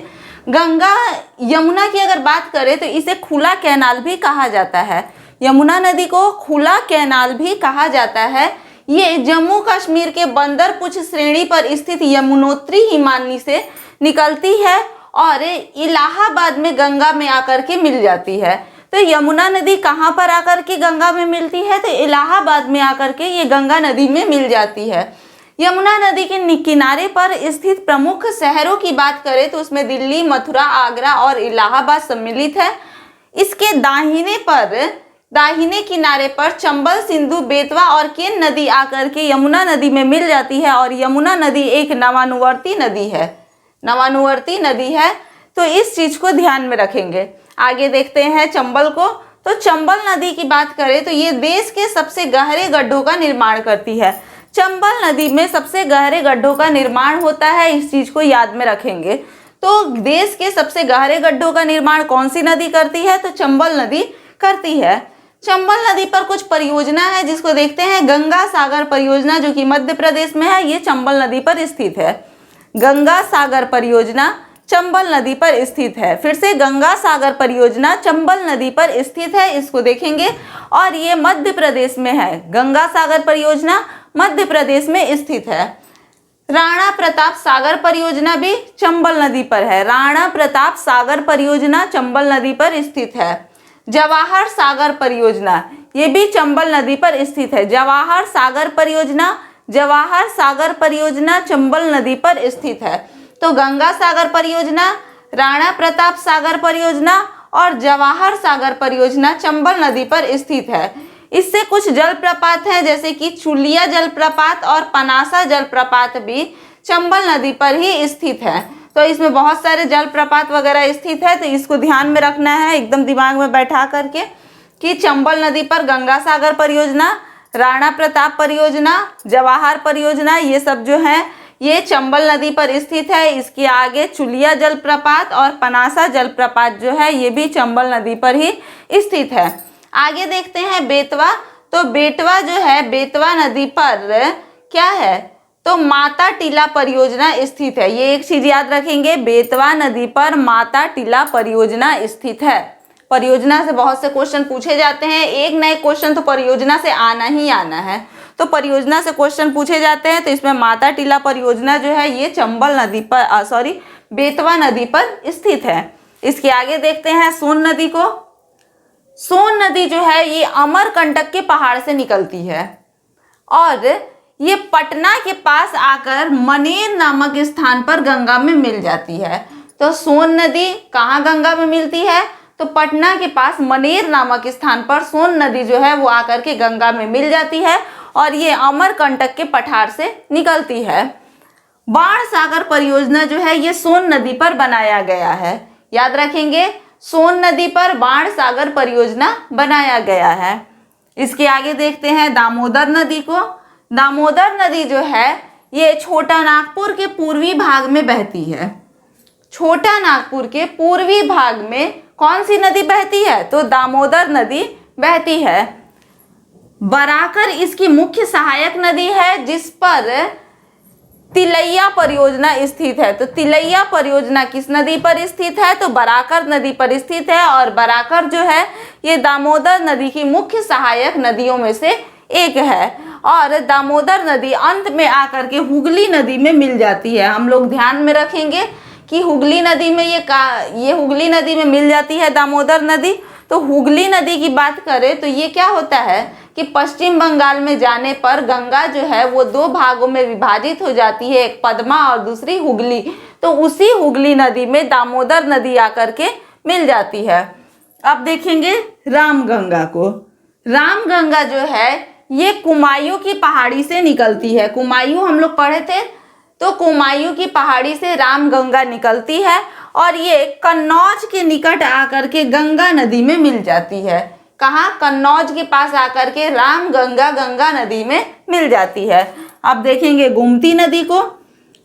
गंगा। यमुना की अगर बात करें तो इसे खुला कैनाल भी कहा जाता है। यमुना नदी को खुला कैनाल भी कहा जाता है। ये जम्मू कश्मीर के बंदरपुछ श्रेणी पर स्थित यमुनोत्री हिमानी से निकलती है और इलाहाबाद में गंगा में आकर के मिल जाती है। तो यमुना नदी कहाँ पर आकर के गंगा में मिलती है, तो इलाहाबाद में आकर के ये गंगा नदी में मिल जाती है। यमुना नदी के किनारे पर स्थित प्रमुख शहरों की बात करें तो उसमें दिल्ली, मथुरा, आगरा और इलाहाबाद सम्मिलित है। इसके दाहिने किनारे पर चंबल, सिंधु, बेतवा और केन नदी आकर के यमुना नदी में मिल जाती है और यमुना नदी एक नवानुवर्ती नदी है। तो इस चीज को ध्यान में रखेंगे। आगे देखते हैं चंबल को। तो चंबल नदी की बात करें तो ये देश के सबसे गहरे गड्ढों का निर्माण करती है। चंबल नदी में सबसे गहरे गड्ढों का निर्माण होता है, इस चीज को याद में रखेंगे। तो देश के सबसे गहरे गड्ढों का निर्माण कौन सी नदी करती है, तो चंबल नदी करती है। चंबल नदी पर कुछ परियोजना है जिसको देखते हैं। गंगा सागर परियोजना जो कि मध्य प्रदेश में है, ये चंबल नदी पर स्थित है। गंगा सागर परियोजना चंबल नदी पर स्थित है। फिर से गंगा सागर परियोजना चंबल नदी पर स्थित है, इसको देखेंगे और ये मध्य प्रदेश में है। गंगा सागर परियोजना मध्य प्रदेश में स्थित है। राणा प्रताप सागर परियोजना भी चंबल नदी पर है। राणा प्रताप सागर परियोजना चंबल नदी पर स्थित है। जवाहर सागर परियोजना ये भी चंबल नदी पर स्थित है। जवाहर सागर परियोजना चंबल नदी पर स्थित है। तो गंगा सागर परियोजना, राणा प्रताप सागर परियोजना और जवाहर सागर परियोजना चंबल नदी पर स्थित है। इससे कुछ जलप्रपात हैं जैसे कि चुलिया जलप्रपात और पनासा जलप्रपात भी चंबल नदी पर ही स्थित है। तो इसमें बहुत सारे जलप्रपात वगैरह स्थित है, तो इसको ध्यान में रखना है एकदम दिमाग में बैठा करके कि चंबल नदी पर गंगा सागर परियोजना, राणा प्रताप परियोजना, जवाहर परियोजना, ये सब जो है ये चंबल नदी पर स्थित है। इसके आगे चुलिया जलप्रपात और पनासा जलप्रपात जो है ये भी चंबल नदी पर ही स्थित है। आगे देखते हैं बेतवा। तो बेतवा जो है बेतवा नदी पर क्या है, तो माता टीला परियोजना स्थित है। ये एक चीज याद रखेंगे, बेतवा नदी पर माता टीला परियोजना स्थित है। परियोजना से बहुत से क्वेश्चन पूछे जाते हैं, एक नए क्वेश्चन तो परियोजना से आना ही आना है। तो परियोजना से क्वेश्चन पूछे जाते हैं, तो इसमें माता टीला परियोजना जो है ये चंबल नदी पर बेतवा नदी पर स्थित है। इसके आगे देखते हैं सोन नदी को। सोन नदी जो है ये अमरकंटक के पहाड़ से निकलती है और ये पटना के पास आकर मनेर नामक स्थान पर गंगा में मिल जाती है। तो सोन नदी कहाँ गंगा में मिलती है, तो पटना के पास मनेर नामक स्थान पर सोन नदी जो है वो आकर के गंगा में मिल जाती है और ये अमरकंटक के पठार से निकलती है। बाण सागर परियोजना जो है ये सोन नदी पर बनाया गया है। याद रखेंगे, सोन नदी पर बाण सागर परियोजना बनाया गया है। इसके आगे देखते हैं दामोदर नदी को। दामोदर नदी जो है ये छोटा नागपुर के पूर्वी भाग में बहती है। छोटा नागपुर के पूर्वी भाग में कौन सी नदी बहती है, तो दामोदर नदी बहती है। बराकर इसकी मुख्य सहायक नदी है जिस पर तिलैया परियोजना स्थित है। तो तिलैया परियोजना किस नदी पर स्थित है, तो बराकर नदी पर स्थित है और बराकर जो है ये दामोदर नदी की मुख्य सहायक नदियों में से एक है। और दामोदर नदी अंत में आकर के हुगली नदी में मिल जाती है। हम लोग ध्यान में रखेंगे कि हुगली नदी में ये हुगली नदी में मिल जाती है दामोदर नदी। तो हुगली नदी की बात करें तो ये क्या होता है कि पश्चिम बंगाल में जाने पर गंगा जो है वो दो भागों में विभाजित हो जाती है, एक पद्मा और दूसरी हुगली। तो उसी हुगली नदी में दामोदर नदी आकर के मिल जाती है। अब देखेंगे रामगंगा को। रामगंगा जो है ये कुमायूं की पहाड़ी से निकलती है। कुमायूं हम लोग पढ़े थे, तो कुमायूं की पहाड़ी से रामगंगा निकलती है और ये कन्नौज के निकट आकर के गंगा नदी में मिल जाती है। कहाँ, कन्नौज के पास आकर के रामगंगा गंगा नदी में मिल जाती है। अब देखेंगे गोमती नदी को।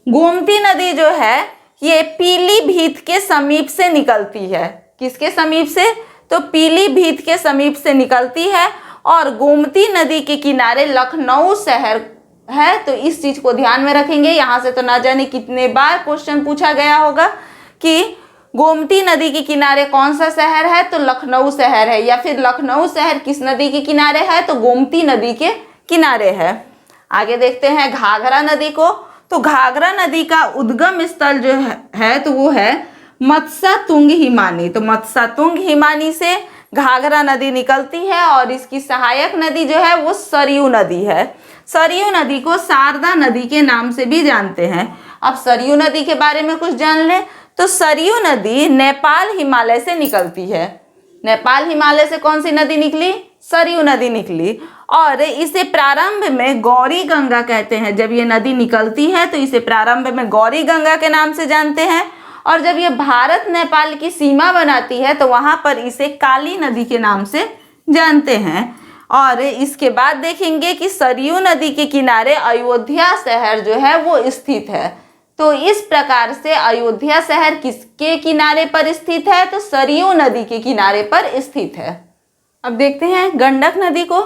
गोमती नदी जो है ये पीलीभीत के समीप से निकलती है। किसके समीप से, तो पीलीभीत के समीप से निकलती है और गोमती नदी के किनारे लखनऊ शहर है। तो इस चीज को ध्यान में रखेंगे। यहाँ से तो ना जाने कितने बार क्वेश्चन पूछा गया होगा कि गोमती नदी के किनारे कौन सा शहर है, तो लखनऊ शहर है, या फिर लखनऊ शहर किस नदी के किनारे है, तो गोमती नदी के किनारे है। आगे देखते हैं घाघरा नदी को। तो घाघरा नदी का उद्गम स्थल जो है तो वो है मत्स्यातुंग हिमानी। तो मत्स्यातुंग हिमानी से घाघरा नदी निकलती है और इसकी सहायक नदी जो है वो सरयू नदी है। सरयू नदी को शारदा नदी के नाम से भी जानते हैं। अब सरयू नदी के बारे में कुछ जान लें। तो सरयू नदी नेपाल हिमालय से निकलती है। नेपाल हिमालय से कौन सी नदी निकली, सरयू नदी निकली और इसे प्रारंभ में गौरी गंगा कहते हैं। जब ये नदी निकलती है तो इसे प्रारंभ में गौरी गंगा के नाम से जानते हैं और जब ये भारत नेपाल की सीमा बनाती है तो वहां पर इसे काली नदी के नाम से जानते हैं। और इसके बाद देखेंगे कि सरयू नदी के किनारे अयोध्या शहर जो है वो स्थित है। तो इस प्रकार से अयोध्या शहर किसके किनारे पर स्थित है, तो सरयू नदी के किनारे पर स्थित है। अब देखते हैं गंडक नदी को।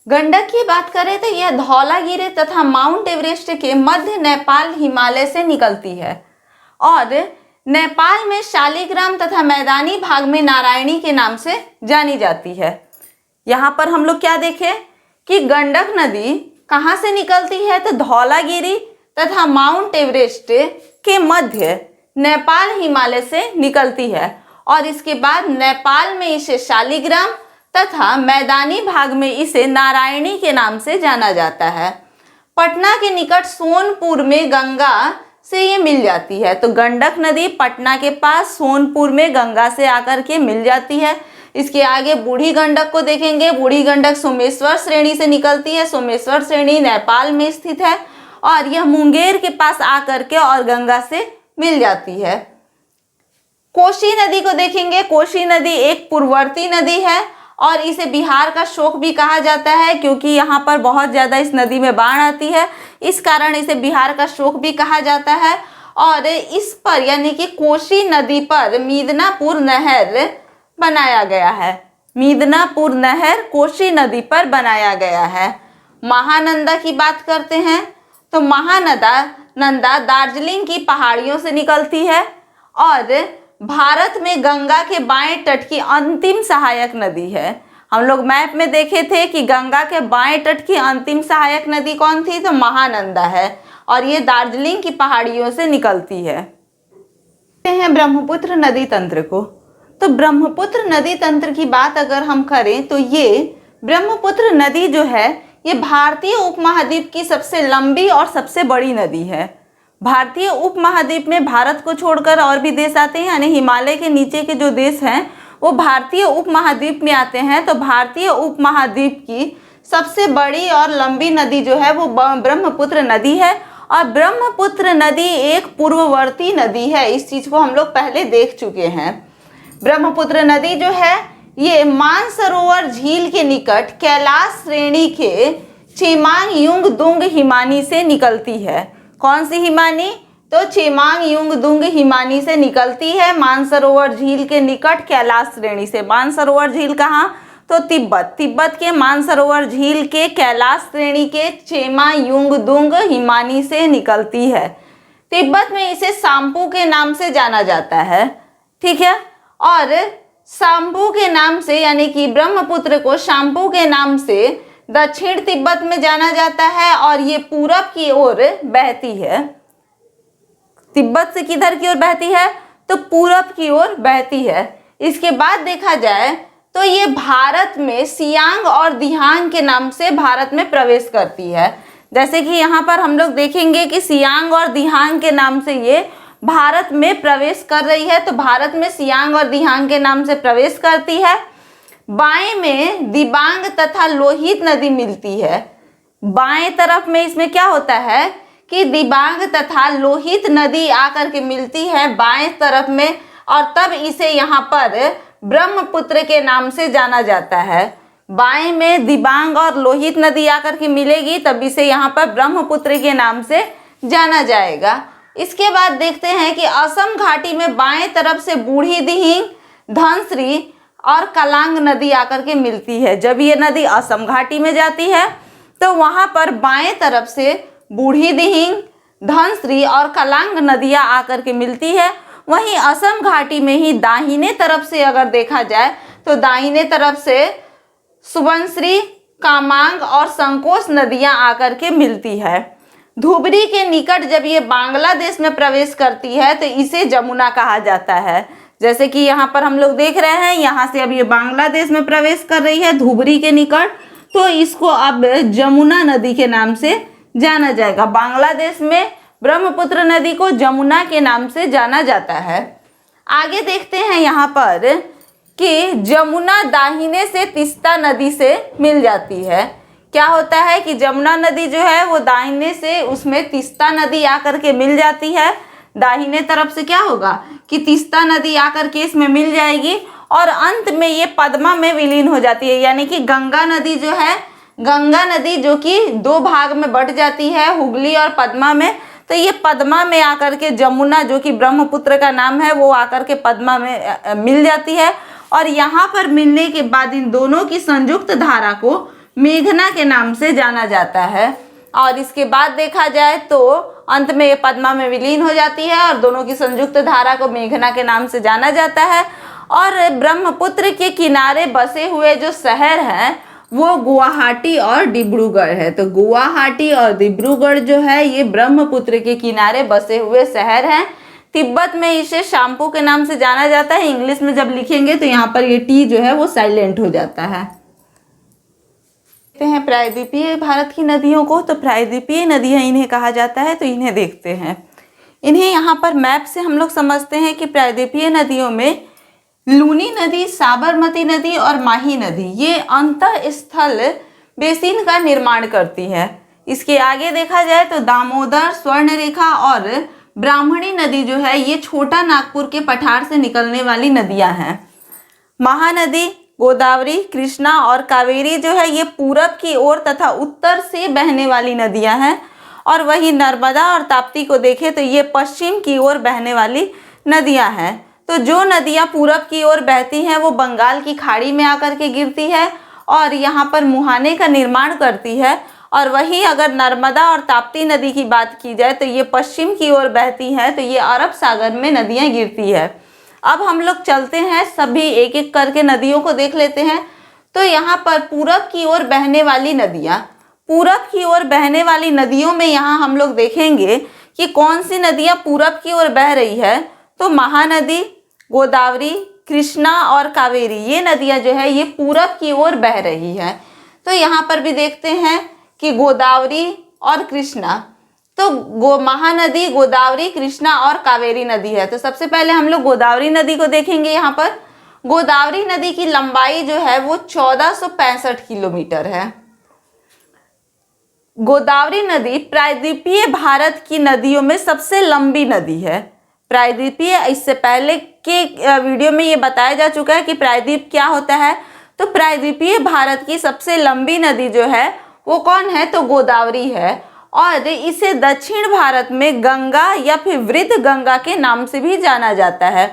गंडक की बात करें तो यह धौलागिरी तथा माउंट एवरेस्ट के मध्य नेपाल हिमालय से निकलती है और नेपाल में शालिग्राम तथा मैदानी भाग में नारायणी के नाम से जानी जाती है। यहाँ पर हम लोग क्या देखें कि गंडक नदी कहाँ से निकलती है, तो धौलागिरी तथा माउंट एवरेस्ट के मध्य नेपाल हिमालय से निकलती है और इसके बाद नेपाल में इसे शालिग्राम तथा मैदानी भाग में इसे नारायणी के नाम से जाना जाता है। पटना के निकट सोनपुर में गंगा से ये मिल जाती है। तो गंडक नदी पटना के पास सोनपुर में गंगा से आकर के मिल जाती है। इसके आगे बूढ़ी गंडक को देखेंगे। बूढ़ी गंडक सोमेश्वर श्रेणी से निकलती है। सोमेश्वर श्रेणी नेपाल में स्थित है और यह मुंगेर के पास आकर के और गंगा से मिल जाती है। कोसी नदी को देखेंगे। कोसी नदी एक पूर्ववर्ती नदी है और इसे बिहार का शोक भी कहा जाता है, क्योंकि यहाँ पर बहुत ज़्यादा इस नदी में बाढ़ आती है, इस कारण इसे बिहार का शोक भी कहा जाता है। और इस पर यानी कि कोसी नदी पर मिदनापुर नहर बनाया गया है। मिदनापुर नहर कोसी नदी पर बनाया गया है। महानंदा की बात करते हैं तो नंदा दार्जिलिंग की पहाड़ियों से निकलती है और भारत में गंगा के बाएं तट की अंतिम सहायक नदी है। हम लोग मैप में देखे थे कि गंगा के बाएं तट की अंतिम सहायक नदी कौन थी, तो महानंदा है और ये दार्जिलिंग की पहाड़ियों से निकलती है। ब्रह्मपुत्र नदी तंत्र को, तो ब्रह्मपुत्र नदी तंत्र की बात अगर हम करें तो ये ब्रह्मपुत्र नदी जो है ये भारतीय उपमहाद्वीप की सबसे लंबी और सबसे बड़ी नदी है। भारतीय उपमहाद्वीप में भारत को छोड़कर और भी देश आते हैं, यानी हिमालय के नीचे के जो देश हैं वो भारतीय उपमहाद्वीप में आते हैं। तो भारतीय उपमहाद्वीप की सबसे बड़ी और लंबी नदी जो है वो ब्रह्मपुत्र नदी है और ब्रह्मपुत्र नदी एक पूर्ववर्ती नदी है। इस चीज़ को हम लोग पहले देख चुके हैं। ब्रह्मपुत्र नदी जो है ये मानसरोवर झील के निकट कैलाश श्रेणी के चेमांगयुंगदुंग हिमानी से निकलती है। कौन सी हिमानी, तो चेमांगयुंगदुंग हिमानी से निकलती है मानसरोवर झील के निकट कैलाश श्रेणी से। मानसरोवर झील कहाँ, तो तिब्बत के मानसरोवर झील के कैलाश श्रेणी के चेमांगयुंगदुंग हिमानी से निकलती है। तिब्बत में इसे सांपू के नाम से जाना जाता है, ठीक है। और सांपू के नाम से यानी कि ब्रह्मपुत्र को सांपू के नाम से दक्षिण तिब्बत में जाना जाता है और ये पूरब की ओर बहती है। तिब्बत से किधर की ओर बहती है, तो पूरब की ओर बहती है। इसके बाद देखा जाए तो ये भारत में सियांग और दिहांग के नाम से भारत में प्रवेश करती है। जैसे कि यहाँ पर हम लोग देखेंगे कि सियांग और दिहांग के नाम से ये भारत में प्रवेश कर रही है। तो भारत में सियांग और दिहांग के नाम से प्रवेश करती है। बाएं में दिबांग तथा लोहित नदी मिलती है। बाएं तरफ में इसमें क्या होता है कि दिबांग तथा लोहित नदी आकर के मिलती है बाएं तरफ में, और तब इसे यहाँ पर ब्रह्मपुत्र के नाम से जाना जाता है। बाएं में दिबांग और लोहित नदी आकर के मिलेगी, तब इसे यहाँ पर ब्रह्मपुत्र के नाम से जाना जाएगा। इसके बाद देखते हैं कि असम घाटी में बाएं तरफ से बूढ़ी दिहिंग, धनश्री और कलांग नदी आकर के मिलती है। जब ये नदी असम घाटी में जाती है तो वहाँ पर बाएं तरफ से बूढ़ी दिहिंग, धनश्री और कलांग नदियाँ आकर के मिलती है। वहीं असम घाटी में ही दाहिने तरफ से अगर देखा जाए तो दाहिने तरफ से सुबनश्री, कामांग और संकोच नदियाँ आकर के मिलती है। धुबरी के निकट जब ये बांग्लादेश में प्रवेश करती है तो इसे जमुना कहा जाता है। जैसे कि यहाँ पर हम लोग देख रहे हैं, यहाँ से अब ये बांग्लादेश में प्रवेश कर रही है धुबरी के निकट, तो इसको अब जमुना नदी के नाम से जाना जाएगा। बांग्लादेश में ब्रह्मपुत्र नदी को जमुना के नाम से जाना जाता है। आगे देखते हैं यहाँ पर कि जमुना दाहिने से तीस्ता नदी से मिल जाती है। क्या होता है कि जमुना नदी जो है वो दाहिने से उसमें तीस्ता नदी आकर के मिल जाती है। दाहिने तरफ से क्या होगा कि तीस्ता नदी आकर के इसमें मिल जाएगी और अंत में ये पद्मा में विलीन हो जाती है। यानी कि गंगा नदी जो है, गंगा नदी जो कि दो भाग में बट जाती है, हुगली और पद्मा में, तो ये पद्मा में आकर के जमुना जो कि ब्रह्मपुत्र का नाम है वो आकर के पद्मा में मिल जाती है। और यहाँ पर मिलने के बाद इन दोनों की संयुक्त धारा को मेघना के नाम से जाना जाता है। और इसके बाद देखा जाए तो अंत में ये पद्मा में विलीन हो जाती है और दोनों की संयुक्त धारा को मेघना के नाम से जाना जाता है। और ब्रह्मपुत्र के किनारे बसे हुए जो शहर हैं वो गुवाहाटी और डिब्रूगढ़ है। तो गुवाहाटी और डिब्रूगढ़ जो है ये ब्रह्मपुत्र के किनारे बसे हुए शहर हैं। तिब्बत में इसे शाम्पू के नाम से जाना जाता है। इंग्लिश में जब लिखेंगे तो यहाँ पर ये टी जो है वो साइलेंट हो जाता है। देखते हैं प्रायद्वीपीय भारत की नदियों को, तो प्रायद्वीपीय नदियाँ इन्हें कहा जाता है, तो इन्हें देखते हैं। इन्हें यहाँ पर मैप से हम लोग समझते हैं कि प्रायद्वीपीय नदियों में लूनी नदी, साबरमती नदी और माही नदी ये अंतःस्थल बेसिन का निर्माण करती है। इसके आगे देखा जाए तो दामोदर, स्वर्णरेखा और ब्राह्मणी नदी जो है ये छोटा नागपुर के पठार से निकलने वाली नदियां हैं। महानदी गोदावरी, कृष्णा और कावेरी जो है ये पूरब की ओर तथा उत्तर से बहने वाली नदियां हैं, और वही नर्मदा और ताप्ती को देखें तो ये पश्चिम की ओर बहने वाली नदियां हैं। तो जो नदियां पूरब की ओर बहती हैं वो बंगाल की खाड़ी में आकर के गिरती है और यहाँ पर मुहाने का निर्माण करती है, और वही अगर नर्मदा और ताप्ती नदी की बात की जाए तो ये पश्चिम की ओर बहती है, तो ये अरब सागर में नदियाँ गिरती है। अब हम लोग चलते हैं, सभी एक एक करके नदियों को देख लेते हैं। तो यहाँ पर पूरब की ओर बहने वाली नदियाँ, पूरब की ओर बहने वाली नदियों में यहाँ हम लोग देखेंगे कि कौन सी नदियाँ पूरब की ओर बह रही है। तो महानदी, गोदावरी, कृष्णा और कावेरी ये नदियाँ जो है ये पूरब की ओर बह रही है। तो यहाँ पर भी देखते हैं कि गोदावरी और कृष्णा, तो महानदी, गोदावरी, कृष्णा और कावेरी नदी है। तो सबसे पहले हम लोग गोदावरी नदी को देखेंगे। यहाँ पर गोदावरी नदी की लंबाई जो है वो 1465 किलोमीटर है। गोदावरी नदी प्रायद्वीपीय भारत की नदियों में सबसे लंबी नदी है। प्रायद्वीपीय, इससे पहले के वीडियो में ये बताया जा चुका है कि प्रायद्वीप क्या होता है। तो प्रायद्वीपीय भारत की सबसे लंबी नदी जो है वो कौन है, तो गोदावरी है, और इसे दक्षिण भारत में गंगा या फिर वृद्ध गंगा के नाम से भी जाना जाता है।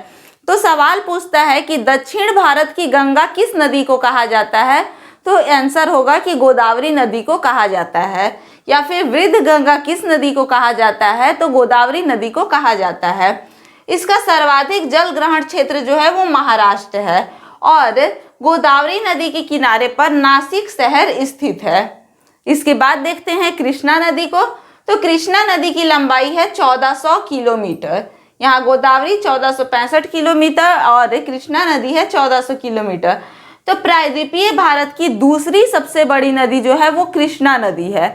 तो सवाल पूछता है कि दक्षिण भारत की गंगा किस नदी को कहा जाता है, तो आंसर होगा कि गोदावरी नदी को कहा जाता है। या फिर वृद्ध गंगा किस नदी को कहा जाता है, तो गोदावरी नदी को कहा जाता है। इसका सर्वाधिक जल ग्रहण क्षेत्र जो है वो महाराष्ट्र है, और गोदावरी नदी के किनारे पर नासिक शहर स्थित है। इसके बाद देखते हैं कृष्णा नदी को। तो कृष्णा नदी की लंबाई है 1400 किलोमीटर। यहाँ गोदावरी 1465 किलोमीटर और कृष्णा नदी है 1400 किलोमीटर। तो प्रायद्वीपीय भारत की दूसरी सबसे बड़ी नदी जो है वो कृष्णा नदी है।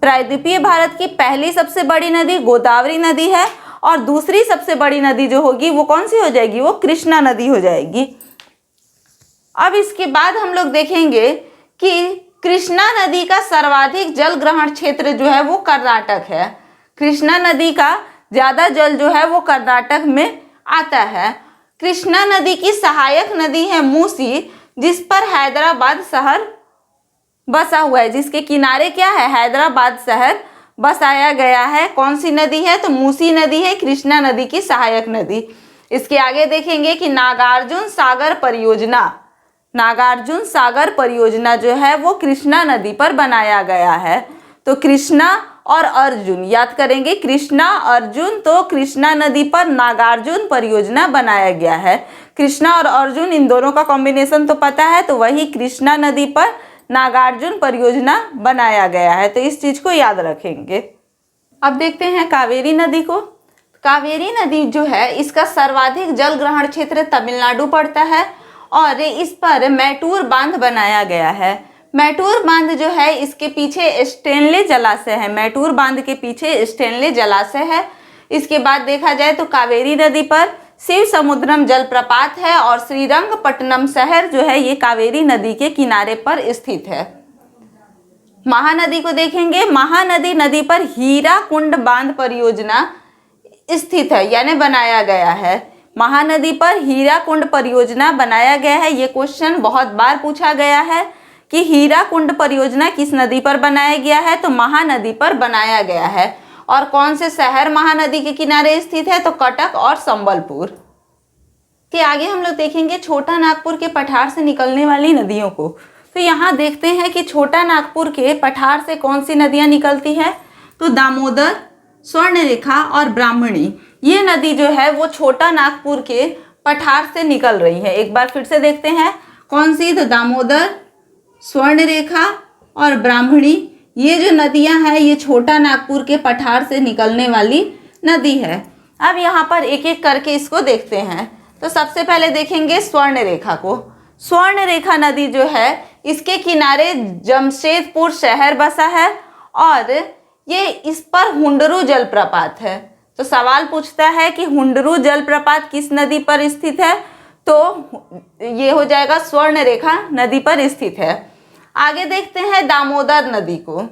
प्रायद्वीपीय भारत की पहली सबसे बड़ी नदी गोदावरी नदी है, और दूसरी सबसे बड़ी नदी जो होगी वो कौन सी हो जाएगी, वो कृष्णा नदी हो जाएगी। अब इसके बाद हम लोग देखेंगे कि कृष्णा नदी का सर्वाधिक जल ग्रहण क्षेत्र जो है वो कर्नाटक है। कृष्णा नदी का ज़्यादा जल जो है वो कर्नाटक में आता है। कृष्णा नदी की सहायक नदी है मूसी, जिस पर हैदराबाद शहर बसा हुआ है, जिसके किनारे क्या है, हैदराबाद शहर बसाया गया है। कौन सी नदी है, तो मूसी नदी है, कृष्णा नदी की सहायक नदी। इसके आगे देखेंगे कि नागार्जुन सागर परियोजना, नागार्जुन सागर परियोजना जो है वो कृष्णा नदी पर बनाया गया है। तो कृष्णा और अर्जुन याद करेंगे, कृष्णा अर्जुन, तो कृष्णा नदी पर नागार्जुन परियोजना बनाया गया है। कृष्णा और अर्जुन इन दोनों का कॉम्बिनेशन तो पता है, तो वही कृष्णा नदी पर नागार्जुन परियोजना बनाया गया है। तो इस चीज को याद रखेंगे। अब देखते हैं कावेरी नदी को। कावेरी नदी जो है इसका सर्वाधिक जल ग्रहण क्षेत्र तमिलनाडु पड़ता है, और इस पर मैटूर बांध बनाया गया है। मैटूर बांध जो है इसके पीछे स्टेनले जलाशय है। मैटूर बांध के पीछे स्टेनले जलाशय है। इसके बाद देखा जाए तो कावेरी नदी पर शिव समुद्रम जलप्रपात है, और श्रीरंगपट्टनम शहर जो है ये कावेरी नदी के किनारे पर स्थित है। महानदी को देखेंगे। महानदी नदी पर हीराकुंड बांध परियोजना स्थित है, यानी बनाया गया है। महानदी पर हीराकुंड परियोजना बनाया गया है। ये क्वेश्चन बहुत बार पूछा गया है कि हीराकुंड परियोजना किस नदी पर बनाया गया है, तो महानदी पर बनाया गया है। और कौन से शहर महानदी के किनारे स्थित है, तो कटक और संबलपुर। के आगे हम लोग देखेंगे छोटा नागपुर के पठार से निकलने वाली नदियों को। तो यहाँ देखते हैं कि छोटा नागपुर के पठार से कौन सी नदियाँ निकलती है, तो दामोदर, स्वर्णरेखा और ब्राह्मणी ये नदी जो है वो छोटा नागपुर के पठार से निकल रही है। एक बार फिर से देखते हैं कौन सी, तो दामोदर, स्वर्णरेखा और ब्राह्मणी ये जो नदियां हैं ये छोटा नागपुर के पठार से निकलने वाली नदी है। अब यहाँ पर एक एक करके इसको देखते हैं। तो सबसे पहले देखेंगे स्वर्णरेखा को। स्वर्णरेखा नदी जो है इसके किनारे जमशेदपुर शहर बसा है, और ये इस पर हुंडरू जलप्रपात है। तो सवाल पूछता है कि हुंडरू जलप्रपात किस नदी पर स्थित है, तो ये हो जाएगा स्वर्णरेखा नदी पर स्थित है। आगे देखते हैं दामोदर नदी को।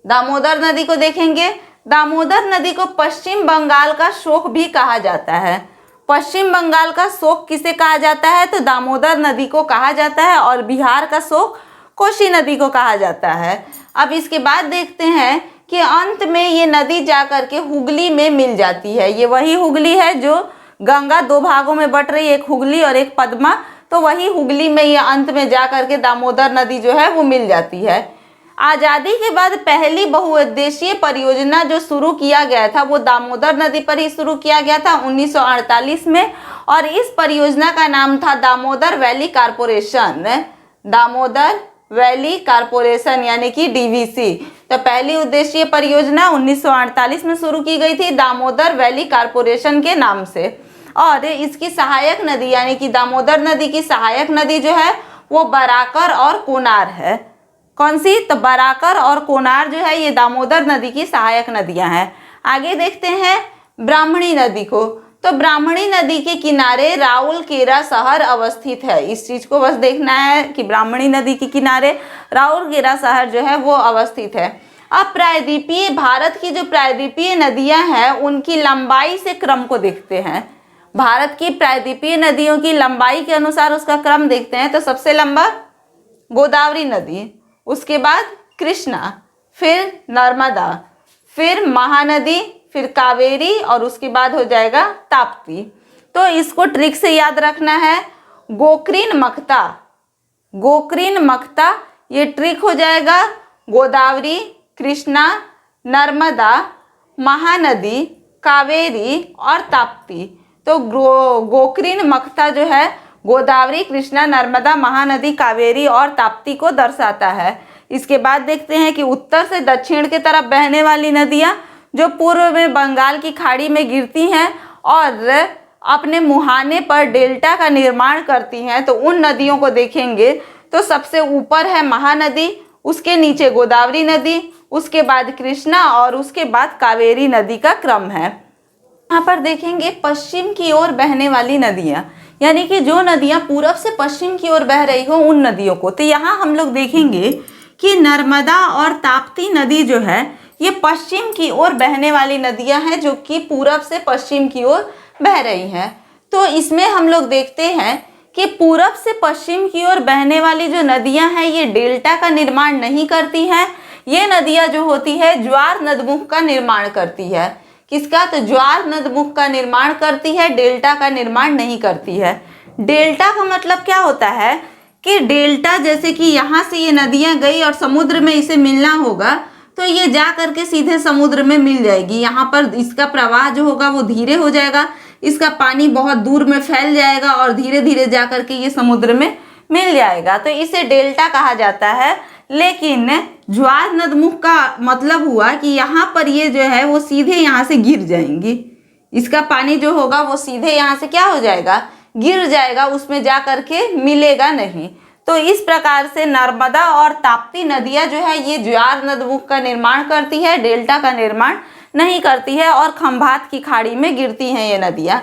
दामोदर नदी को देखेंगे। दामोदर नदी को पश्चिम बंगाल का शोक भी कहा जाता है। पश्चिम बंगाल का शोक किसे कहा जाता है? तो दामोदर नदी को कहा जाता है। और बिहार का शोक कोसी नदी को कहा जाता है। अब इसके बाद देखते हैं कि अंत में ये नदी जाकर के हुगली में मिल जाती है। ये वही हुगली है जो गंगा दो भागों में बट रही है, एक हुगली और एक पद्मा। तो वही हुगली में ये अंत में जाकर के दामोदर नदी जो है वो मिल जाती है। आज़ादी के बाद पहली बहुउद्देशीय परियोजना जो शुरू किया गया था वो दामोदर नदी पर ही शुरू किया गया था 1948 में। और इस परियोजना का नाम था Damodar valley corporation. Damodar valley corporation यानी कि डीवीसी। तो पहली उद्देशीय परियोजना 1948 में शुरू की गई थी दामोदर वैली कारपोरेशन के नाम से। और इसकी सहायक नदी यानी कि दामोदर नदी की सहायक नदी जो है वो बराकर और कोनार है। कौन सी? तो बराकर और कोनार जो है ये दामोदर नदी की सहायक नदियां हैं। आगे देखते हैं ब्राह्मणी नदी को। तो ब्राह्मणी नदी के किनारे राउरकेला शहर अवस्थित है। इस चीज को बस देखना है कि ब्राह्मणी नदी के किनारे राउरकेला शहर जो है वो अवस्थित है। अब प्रायद्वीपीय भारत की जो प्रायद्वीपीय नदियां हैं उनकी लंबाई से क्रम को देखते हैं। भारत की प्रायद्वीपीय नदियों की लंबाई के अनुसार उसका क्रम देखते हैं। तो सबसे लंबा गोदावरी नदी, उसके बाद कृष्णा, फिर नर्मदा, फिर महानदी, फिर कावेरी और उसके बाद हो जाएगा ताप्ती। तो इसको ट्रिक से याद रखना है। गोकर्ण मक्ता, गोकर्ण मक्ता ये ट्रिक हो जाएगा। गोदावरी, कृष्णा, नर्मदा, महानदी, कावेरी और ताप्ती। तो गोकर्ण मक्ता जो है गोदावरी, कृष्णा, नर्मदा, महानदी, कावेरी और ताप्ती को दर्शाता है। इसके बाद देखते हैं कि उत्तर से दक्षिण की तरफ बहने वाली नदियां जो पूर्व में बंगाल की खाड़ी में गिरती हैं और अपने मुहाने पर डेल्टा का निर्माण करती हैं। तो उन नदियों को देखेंगे तो सबसे ऊपर है महानदी, उसके नीचे गोदावरी नदी, उसके बाद कृष्णा और उसके बाद कावेरी नदी का क्रम है। यहाँ पर देखेंगे पश्चिम की ओर बहने वाली नदियाँ, यानी कि जो नदियाँ पूरब से पश्चिम की ओर बह रही हो उन नदियों को। तो यहाँ हम लोग देखेंगे कि नर्मदा और ताप्ती नदी जो है ये पश्चिम की ओर बहने वाली नदियाँ हैं जो कि पूरब से पश्चिम की ओर बह रही हैं। तो इसमें हम लोग देखते हैं कि पूरब से पश्चिम की ओर बहने वाली जो नदियाँ हैं ये डेल्टा का निर्माण नहीं करती हैं। ये नदियाँ जो होती है ज्वार नदमुख का निर्माण करती है। किसका? तो ज्वार नदमुख का निर्माण करती है, डेल्टा का निर्माण नहीं करती है। डेल्टा का मतलब क्या होता है कि डेल्टा जैसे कि यहाँ से ये नदियाँ गई और समुद्र में इसे मिलना होगा तो ये जा करके सीधे समुद्र में मिल जाएगी। यहाँ पर इसका प्रवाह जो होगा वो धीरे हो जाएगा, इसका पानी बहुत दूर में फैल जाएगा और धीरे धीरे जा करके ये समुद्र में मिल जाएगा। तो इसे डेल्टा कहा जाता है। लेकिन ज्वार नदमुख का मतलब हुआ कि यहाँ पर ये जो है वो सीधे यहाँ से गिर जाएंगी। इसका पानी जो होगा वो सीधे यहाँ से क्या हो जाएगा? गिर जाएगा, उसमें जा करके मिलेगा नहीं। तो इस प्रकार से नर्मदा और ताप्ती नदियाँ जो है ये ज्वार नदमुख का निर्माण करती है, डेल्टा का निर्माण नहीं करती है और खंभात की खाड़ी में गिरती हैं ये नदियाँ।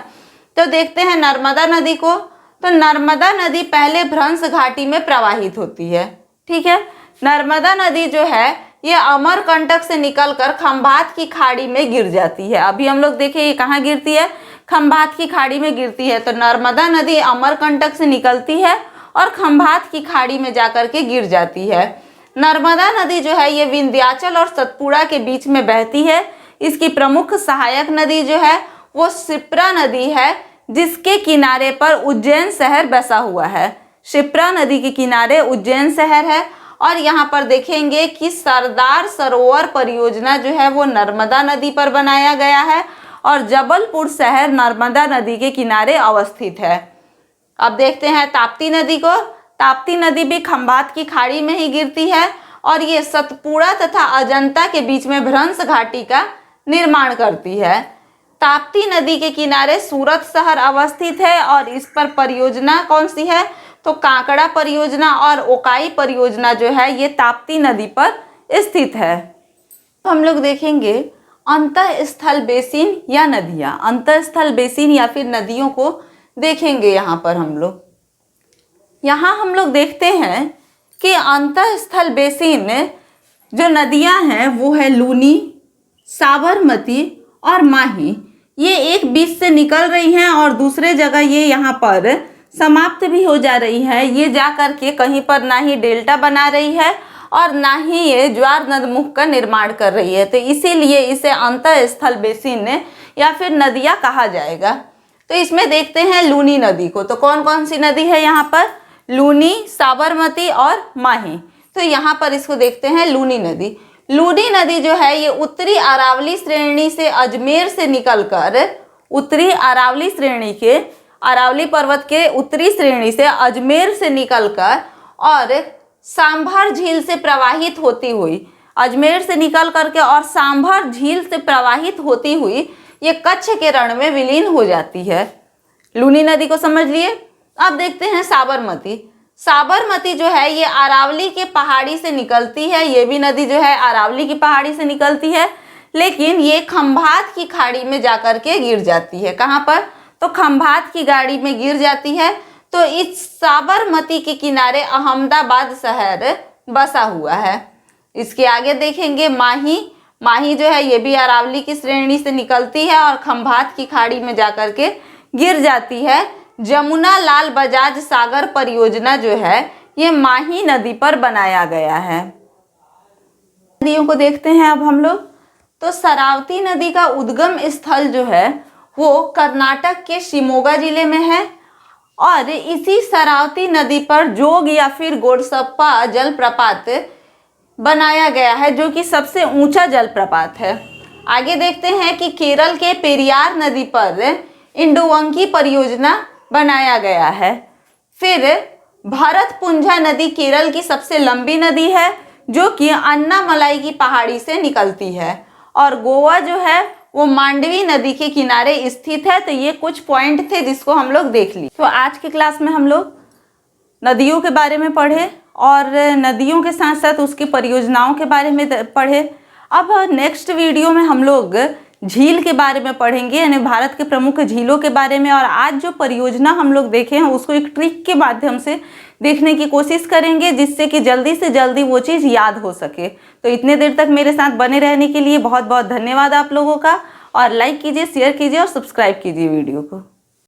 तो देखते हैं नर्मदा नदी को। तो नर्मदा नदी पहले भ्रंश घाटी में प्रवाहित होती है। ठीक है, नर्मदा नदी जो है ये अमरकंटक से निकलकर खंभात की खाड़ी में गिर जाती है। अभी हम लोग देखें ये कहाँ गिरती है? खंभात की खाड़ी में गिरती है। तो नर्मदा नदी अमरकंटक से निकलती है और खंभात की खाड़ी में जाकर के गिर जाती है। नर्मदा नदी जो है ये विंध्याचल और सतपुड़ा के बीच में बहती है। इसकी प्रमुख सहायक नदी जो है वो शिप्रा नदी है जिसके किनारे पर उज्जैन शहर बसा हुआ है। शिप्रा नदी के किनारे उज्जैन शहर है। और यहाँ पर देखेंगे कि सरदार सरोवर परियोजना जो है वो नर्मदा नदी पर बनाया गया है और जबलपुर शहर नर्मदा नदी के किनारे अवस्थित है। अब देखते हैं ताप्ती नदी को। ताप्ती नदी भी खंभात की खाड़ी में ही गिरती है और ये सतपुड़ा तथा अजंता के बीच में भ्रंश घाटी का निर्माण करती है। ताप्ती नदी के किनारे सूरत शहर अवस्थित है और इस पर परियोजना कौन सी है? तो कांकड़ा परियोजना और ओकाई परियोजना जो है ये ताप्ती नदी पर स्थित है। तो हम लोग देखेंगे अंतःस्थल बेसिन या नदियाँ। अंतःस्थल बेसिन या फिर नदियों को देखेंगे। यहाँ पर हम लोग देखते हैं कि अंतःस्थल बेसिन जो नदियाँ हैं वो है लूनी, साबरमती और माही। ये एक बीच से निकल रही हैं और दूसरे जगह ये यहाँ पर समाप्त भी हो जा रही है। ये जा करके कहीं पर ना ही डेल्टा बना रही है और ना ही ये ज्वार नदमुख का निर्माण कर रही है, तो इसीलिए इसे अंतःस्थल बेसिन या फिर नदियाँ कहा जाएगा। तो इसमें देखते हैं लूनी नदी को। तो कौन कौन सी नदी है यहाँ पर? लूनी, साबरमती और माही। तो यहाँ पर इसको देखते हैं लूनी नदी। लूनी नदी जो है ये उत्तरी अरावली श्रेणी से अजमेर से निकलकर उत्तरी अरावली श्रेणी के अरावली पर्वत के उत्तरी श्रेणी से अजमेर से निकलकर और सांभर झील से प्रवाहित होती हुई, अजमेर से निकल करके और सांभर झील से प्रवाहित होती हुई ये कच्छ के रण में विलीन हो जाती है। लूनी नदी को समझ लिए। अब देखते हैं साबरमती। साबरमती जो है ये अरावली के पहाड़ी से निकलती है। ये भी नदी जो है अरावली की पहाड़ी से निकलती है, लेकिन ये खंभात की खाड़ी में जाकर के गिर जाती है। कहाँ पर? तो खंभात की गाड़ी में गिर जाती है। तो इस साबरमती के किनारे अहमदाबाद शहर बसा हुआ है। इसके आगे देखेंगे माही। माही जो है ये भी अरावली की श्रेणी से निकलती है और खंभात की खाड़ी में जाकर के गिर जाती है। जमुना लाल बजाज सागर परियोजना जो है ये माही नदी पर बनाया गया है। नदियों को देखते हैं अब हम लोग। तो शरावती नदी का उद्गम स्थल जो है वो कर्नाटक के शिमोगा जिले में है और इसी शरावती नदी पर जोग या फिर गोडसप्पा जलप्रपात बनाया गया है, जो कि सबसे ऊंचा जलप्रपात है। आगे देखते हैं कि केरल के पेरियार नदी पर इंडुवंकी परियोजना बनाया गया है। फिर भरतपुंजा नदी केरल की सबसे लंबी नदी है, जो कि अन्नामलाई की पहाड़ी से निकलती है। और गोवा जो है वो मांडवी नदी के किनारे स्थित है। तो ये कुछ पॉइंट थे जिसको हम लोग देख लिए। तो आज की क्लास में हम लोग नदियों के बारे में पढ़े और नदियों के साथ साथ उसकी परियोजनाओं के बारे में पढ़े। अब नेक्स्ट वीडियो में हम लोग झील के बारे में पढ़ेंगे, यानी भारत के प्रमुख झीलों के बारे में। और आज जो परियोजना हम लोग देखे हैं उसको एक ट्रिक के माध्यम से देखने की कोशिश करेंगे, जिससे कि जल्दी से जल्दी वो चीज़ याद हो सके। तो इतने देर तक मेरे साथ बने रहने के लिए बहुत बहुत धन्यवाद आप लोगों का। और लाइक कीजिए, शेयर कीजिए और सब्सक्राइब कीजिए वीडियो को।